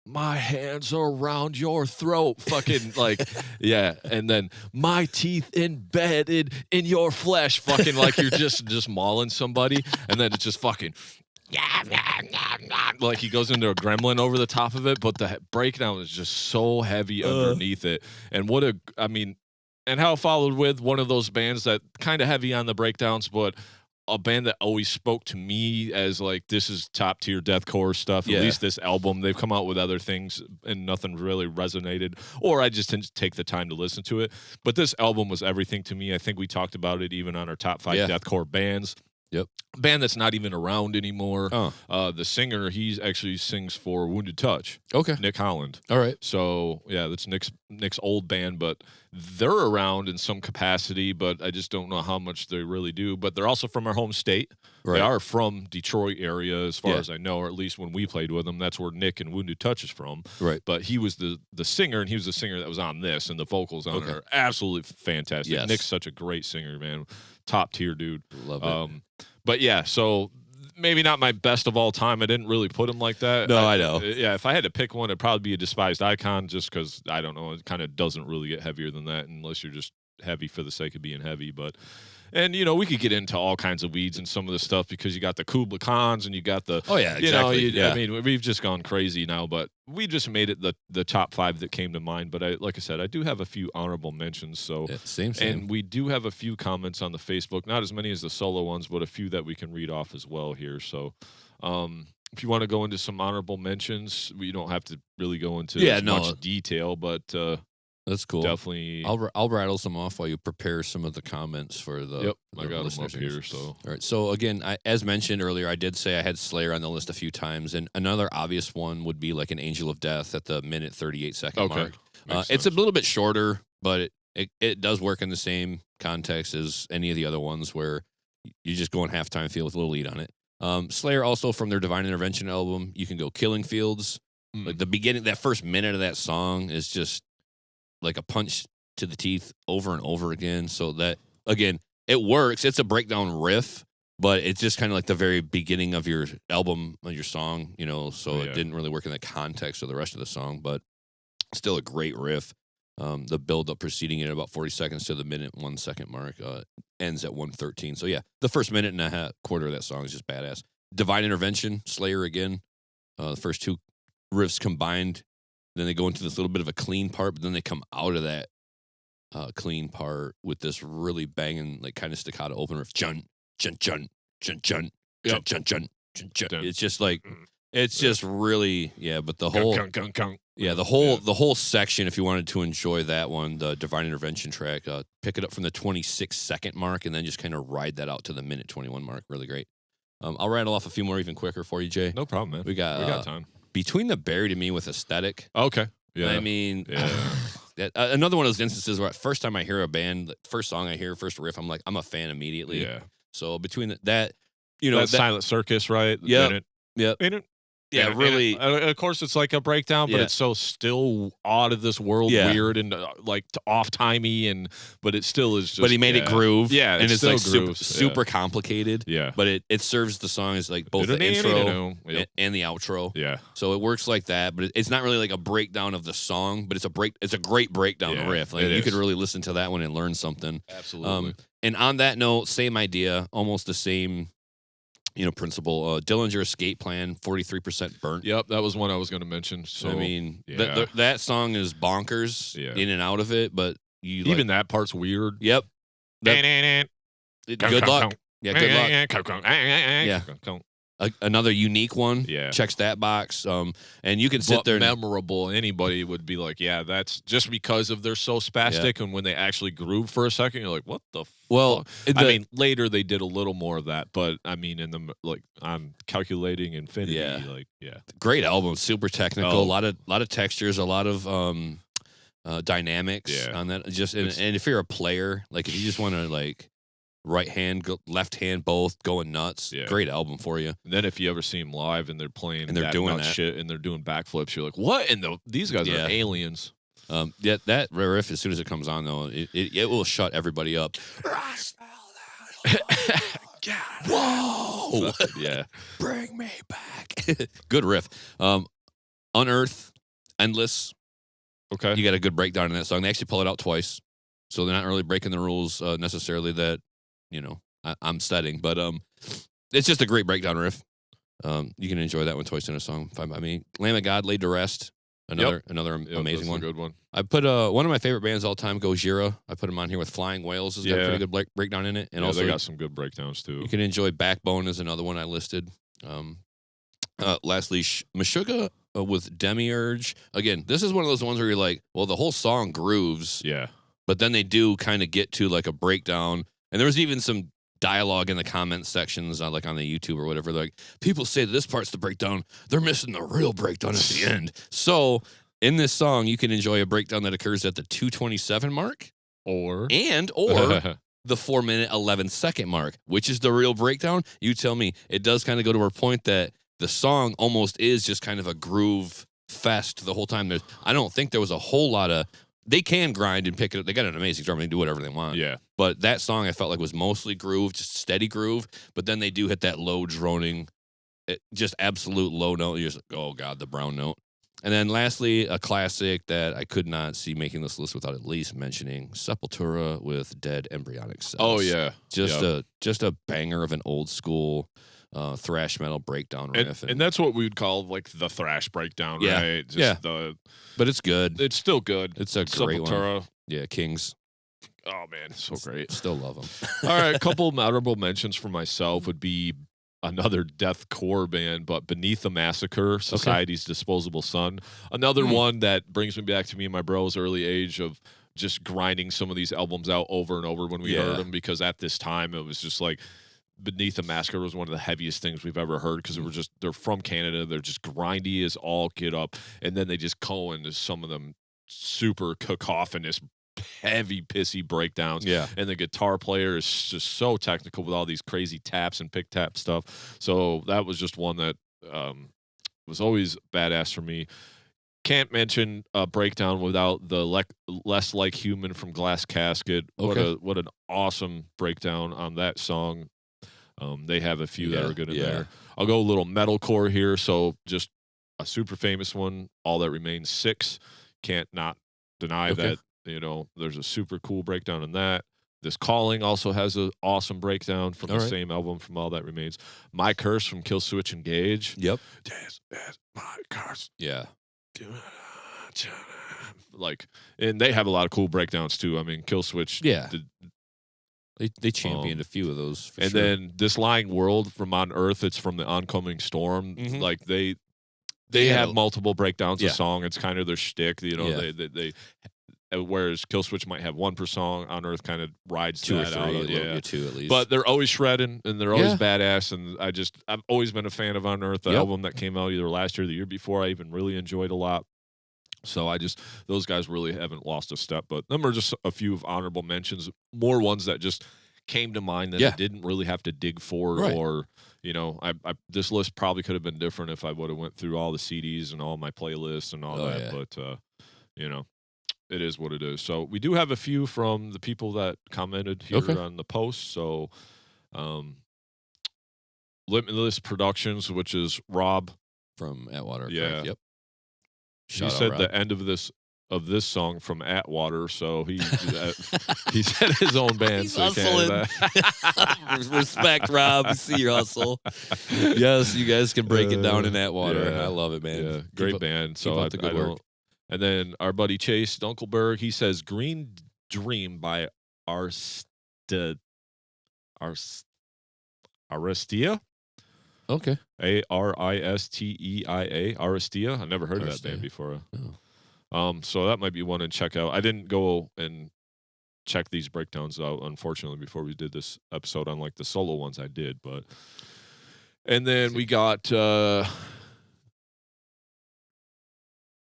[SPEAKER 2] my hands are around your throat, fucking like, and then my teeth embedded in your flesh, fucking like you're just mauling somebody, and then it's just fucking, like he goes into a gremlin over the top of it, but the breakdown is just so heavy underneath it, and and How Followed With, one of those bands that kind of heavy on the breakdowns, but a band that always spoke to me as like, this is top tier deathcore stuff. At least this album. They've come out with other things and nothing really resonated, or I just didn't take the time to listen to it. But this album was everything to me. I think we talked about it even on our top 5 deathcore bands.
[SPEAKER 1] Yep.
[SPEAKER 2] band that's not even around anymore.
[SPEAKER 1] Oh.
[SPEAKER 2] The singer, he actually sings for Wounded Touch.
[SPEAKER 1] Okay.
[SPEAKER 2] Nick Holland.
[SPEAKER 1] All right.
[SPEAKER 2] So yeah, that's Nick's old band, but they're around in some capacity, but I just don't know how much they really do. But they're also from our home state.
[SPEAKER 1] Right.
[SPEAKER 2] They are from Detroit area, as far as I know, or at least when we played with them, that's where Nick and Wounded Touch is from.
[SPEAKER 1] Right.
[SPEAKER 2] But he was the singer, and he was the singer that was on this, and the vocals on it are absolutely fantastic.
[SPEAKER 1] Yes.
[SPEAKER 2] Nick's such a great singer, man. Top tier dude.
[SPEAKER 1] Love it.
[SPEAKER 2] But yeah, so maybe not my best of all time. I didn't really put him like that.
[SPEAKER 1] No, I know.
[SPEAKER 2] Yeah, if I had to pick one, it'd probably be a Despised Icon, just because, I don't know, it kind of doesn't really get heavier than that unless you're just heavy for the sake of being heavy. But, and, you know, we could get into all kinds of weeds and some of this stuff because you got the Kubla Khans and you got the,
[SPEAKER 1] Oh, yeah, exactly.
[SPEAKER 2] I mean, we've just gone crazy now, but we just made it the top 5 that came to mind. But like I said, I do have a few honorable mentions. So
[SPEAKER 1] same.
[SPEAKER 2] And we do have a few comments on the Facebook, not as many as the solo ones, but a few that we can read off as well here. So if you want to go into some honorable mentions, we don't have to really go into much detail, but
[SPEAKER 1] that's cool.
[SPEAKER 2] Definitely.
[SPEAKER 1] I'll rattle some off while you prepare some of the comments for the.
[SPEAKER 2] Yep,
[SPEAKER 1] the
[SPEAKER 2] I got
[SPEAKER 1] listeners
[SPEAKER 2] them up here. So
[SPEAKER 1] all right. So again, as mentioned earlier, I did say I had Slayer on the list a few times, and another obvious one would be like an Angel of Death at the minute 38-second mark. It's a little bit shorter, but it does work in the same context as any of the other ones where you just go in halftime feel with a little lead on it. Slayer also from their Divine Intervention album, you can go Killing Fields. Like the beginning, that first minute of that song is just like a punch to the teeth over and over again. So that, again, it works. It's a breakdown riff, but it's just kind of like the very beginning of your album, of your song, you know, so it didn't really work in the context of the rest of the song, but still a great riff. The build-up preceding it about 40 seconds to the minute 1 second mark ends at 1:13. So, yeah, the first minute and a half, quarter of that song is just badass. Divine Intervention, Slayer again. The first two riffs combined. Then they go into this little bit of a clean part, but then they come out of that clean part with this really banging, like kind of staccato open riff. Jun, jun, jun, jun, jun, jun, jun, jun, jun, jun. It's just like, it's just really, but the whole, the whole section, if you wanted to enjoy that one, the Divine Intervention track, pick it up from the 26-second mark and then just kind of ride that out to the minute 21 mark. Really great. I'll rattle off a few more even quicker for you, Jay.
[SPEAKER 2] No problem, man.
[SPEAKER 1] We got
[SPEAKER 2] time.
[SPEAKER 1] Between the Buried and Me with Aesthetic.
[SPEAKER 2] Okay. Yeah.
[SPEAKER 1] I mean, another one of those instances where first time I hear a band, first song I hear, first riff, I'm like, I'm a fan immediately.
[SPEAKER 2] Yeah.
[SPEAKER 1] So between that, you know,
[SPEAKER 2] that Silent Circus, right?
[SPEAKER 1] Yeah. Yeah,
[SPEAKER 2] really. Of course, it's like a breakdown, but it's so still out of this world, weird and like off-timey, but it still is just.
[SPEAKER 1] But he made it groove.
[SPEAKER 2] Yeah,
[SPEAKER 1] and it's like
[SPEAKER 2] grooves,
[SPEAKER 1] super complicated.
[SPEAKER 2] Yeah.
[SPEAKER 1] But it serves the song as like both the intro and the outro.
[SPEAKER 2] Yeah.
[SPEAKER 1] So it works like that, but it's not really like a breakdown of the song, but it's a great breakdown riff. Like you could really listen to that one and learn something.
[SPEAKER 2] Absolutely.
[SPEAKER 1] And on that note, same idea, almost the same principle. Dillinger Escape Plan, 43% burnt.
[SPEAKER 2] Yep, that was one I was going to mention. So
[SPEAKER 1] I mean, that song is bonkers in and out of it, but
[SPEAKER 2] even that part's weird.
[SPEAKER 1] Yep. Good luck. Yeah, good luck. Yeah. Another unique one.
[SPEAKER 2] Yeah.
[SPEAKER 1] Checks that box. And you can sit there.
[SPEAKER 2] Memorable. Anybody would be like, yeah, that's just because of they're so spastic. And when they actually groove for a second, you're like, what the fuck? I mean, later they did a little more of that, but I mean, I'm calculating infinity.
[SPEAKER 1] Great album. Super technical. A lot of textures, a lot of dynamics on that. And if you're a player, like if you just want to right hand, left hand, both going nuts. Yeah. Great album for you.
[SPEAKER 2] And then if you ever see them live and they're playing
[SPEAKER 1] and they're doing that
[SPEAKER 2] shit and they're doing backflips, you're like, what? And these guys are aliens.
[SPEAKER 1] That riff, as soon as it comes on, though, it will shut everybody up. I smell that. Whoa!
[SPEAKER 2] Yeah.
[SPEAKER 1] Bring me back. Good riff. Unearth, Endless.
[SPEAKER 2] Okay.
[SPEAKER 1] You got a good breakdown in that song. They actually pull it out twice, so they're not really breaking the rules necessarily that I'm setting, but it's just a great breakdown riff. You can enjoy that one twice in a song. Fine by me. Lamb of God, Laid to Rest. Another amazing one.
[SPEAKER 2] A good one.
[SPEAKER 1] I put one of my favorite bands all time, Gojira. I put them on here with Flying Whales. Has got a pretty good breakdown in it, and also
[SPEAKER 2] they got some good breakdowns too.
[SPEAKER 1] You can enjoy Backbone is another one I listed. Lastly, Meshuggah with Demiurge. Again, this is one of those ones where you're like, well, the whole song grooves.
[SPEAKER 2] Yeah.
[SPEAKER 1] But then they do kind of get to like a breakdown. And there was even some dialogue in the comment sections, like on the YouTube or whatever. Like, people say this part's the breakdown. They're missing the real breakdown at the end. So in this song, you can enjoy a breakdown that occurs at the 2:27 mark, or the 4-minute 11-second mark, which is the real breakdown. You tell me. It does kind of go to our point that the song almost is just kind of a groove fest the whole time. I don't think there was a whole lot of. They can grind and pick it up. They got an amazing drum. They do whatever they want.
[SPEAKER 2] Yeah.
[SPEAKER 1] But that song I felt like was mostly groove, just steady groove. But then they do hit that low droning, just absolute low note. You're just like, oh, God, the brown note. And then lastly, a classic that I could not see making this list without at least mentioning, Sepultura with Dead Embryonic Cells.
[SPEAKER 2] Oh, yeah.
[SPEAKER 1] Just a banger of an old school thrash metal breakdown riff.
[SPEAKER 2] And that's what we would call like the thrash breakdown, right?
[SPEAKER 1] But it's good.
[SPEAKER 2] It's still good.
[SPEAKER 1] It's a great
[SPEAKER 2] Sepultura.
[SPEAKER 1] one. Yeah, Kings.
[SPEAKER 2] Oh, man, so great.
[SPEAKER 1] Still love them.
[SPEAKER 2] All right, a couple of honorable mentions for myself would be another deathcore band, but Beneath the Massacre, Society's Disposable Son. Another one that brings me back to me and my bro's early age of just grinding some of these albums out over and over when we heard them, because at this time it was just like Beneath the Massacre was one of the heaviest things we've ever heard, because they're from Canada. They're just grindy as all get up. And then they just go into some of them super cacophonous, heavy, pissy breakdowns.
[SPEAKER 1] Yeah.
[SPEAKER 2] And the guitar player is just so technical with all these crazy taps and pick tap stuff. So that was just one that was always badass for me. Can't mention a breakdown without the Less Like Human from Glass Casket. What an awesome breakdown on that song. They have a few that are good in there. I'll go a little metalcore here. So just a super famous one, All That Remains 6. Can't not deny that, there's a super cool breakdown in that. This Calling also has an awesome breakdown from the same album, from All That Remains. My Curse from Kill Switch Engage.
[SPEAKER 1] Yep.
[SPEAKER 2] This is my curse.
[SPEAKER 1] Yeah.
[SPEAKER 2] And they have a lot of cool breakdowns too. I mean, Kill Switch.
[SPEAKER 1] Yeah. They championed a few of those.
[SPEAKER 2] And then This Lying World from On Earth. It's from the Oncoming Storm.
[SPEAKER 1] Mm-hmm.
[SPEAKER 2] Like they have multiple breakdowns of song. It's kind of their shtick. They whereas Kill Switch might have one per song, On Earth kind of rides
[SPEAKER 1] two
[SPEAKER 2] that
[SPEAKER 1] or three,
[SPEAKER 2] out.
[SPEAKER 1] Two at least.
[SPEAKER 2] But they're always shredding and they're always badass. And I've always been a fan of On Earth. The album that came out either last year or the year before, I even really enjoyed a lot. So those guys really haven't lost a step. But them are just a few of honorable mentions, more ones that just came to mind that I didn't really have to dig for, or this list probably could have been different if I would have went through all the CDs and all my playlists and all that. But it is what it is. So we do have a few from the people that commented here on the post. So Limitless Productions, which is Rob
[SPEAKER 1] from Atwater.
[SPEAKER 2] Yeah.
[SPEAKER 1] Yep.
[SPEAKER 2] He said the end of this song from Atwater, so he said his own band.
[SPEAKER 1] He's hustling. Respect, Rob. We see your hustle. Yes, you guys can break it down in Atwater. I love it, man.
[SPEAKER 2] Yeah, great band. So I don't. And then our buddy Chase Dunkelberg, he says Green Dream by Aristia.
[SPEAKER 1] Okay.
[SPEAKER 2] Aristea. Aristia. I never heard of that band before. Oh. So that might be one to check out. I didn't go and check these breakdowns out, unfortunately, before we did this episode. Unlike the solo ones I did, and then we got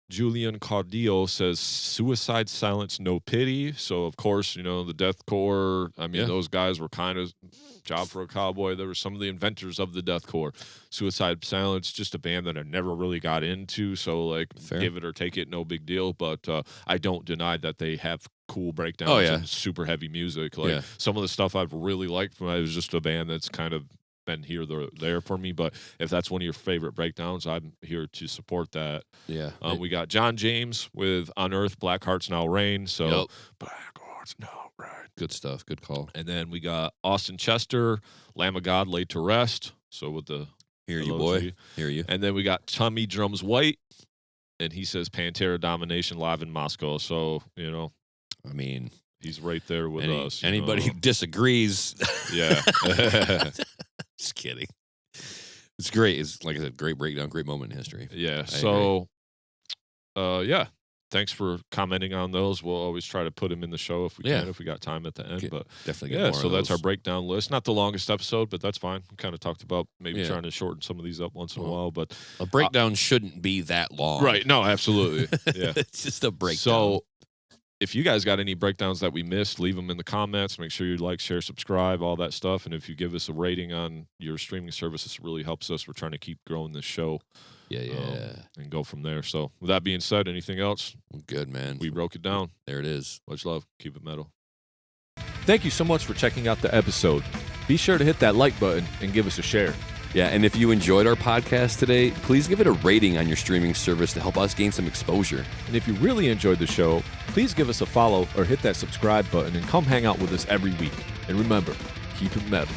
[SPEAKER 2] Julian Cardillo says Suicide Silence No Pity. So of course, the deathcore, I mean, those guys were kind of Job for a Cowboy. They were some of the inventors of the deathcore. Suicide Silence, just a band that I never really got into, so give it or take it, no big deal. But I don't deny that they have cool breakdowns and super heavy music. Some of the stuff I've really liked from it was just a band that's kind of been here there for me. But if that's one of your favorite breakdowns, I'm here to support that. We got John James with On Earth, Black Hearts Now Rain. So Black Hearts Now Rain,
[SPEAKER 1] good stuff, good call.
[SPEAKER 2] And then we got Austin Chester, Lamb of God Laid to Rest. So with the
[SPEAKER 1] Hear You Boy, Hear You.
[SPEAKER 2] And then we got Tommy Drums White, and he says Pantera Domination live in Moscow. So I
[SPEAKER 1] mean,
[SPEAKER 2] he's right there with us.
[SPEAKER 1] Anybody who disagrees, just kidding. It's great. It's like I said, great breakdown, great moment in history.
[SPEAKER 2] Yeah. So, thanks for commenting on those. We'll always try to put them in the show if we can, if we got time at the end. But
[SPEAKER 1] definitely get more
[SPEAKER 2] so
[SPEAKER 1] of
[SPEAKER 2] that's
[SPEAKER 1] those.
[SPEAKER 2] our breakdown list. Not the longest episode, but that's fine. We kind of talked about maybe trying to shorten some of these up once in a while. But
[SPEAKER 1] a breakdown shouldn't be that long.
[SPEAKER 2] Right. No, absolutely. Yeah.
[SPEAKER 1] It's just a breakdown.
[SPEAKER 2] So if you guys got any breakdowns that we missed, leave them in the comments. Make sure you like, share, subscribe, all that stuff. And if you give us a rating on your streaming service, this really helps us. We're trying to keep growing this show. And go from there. So with that being said, anything else?
[SPEAKER 1] Good, man.
[SPEAKER 2] We broke it down.
[SPEAKER 1] There it is.
[SPEAKER 2] Much love. Keep it metal. Thank you so much for checking out the episode. Be sure to hit that like button and give us a share.
[SPEAKER 1] Yeah, and if you enjoyed our podcast today, please give it a rating on your streaming service to help us gain some exposure.
[SPEAKER 2] And if you really enjoyed the show, please give us a follow or hit that subscribe button and come hang out with us every week. And remember, keep it metal.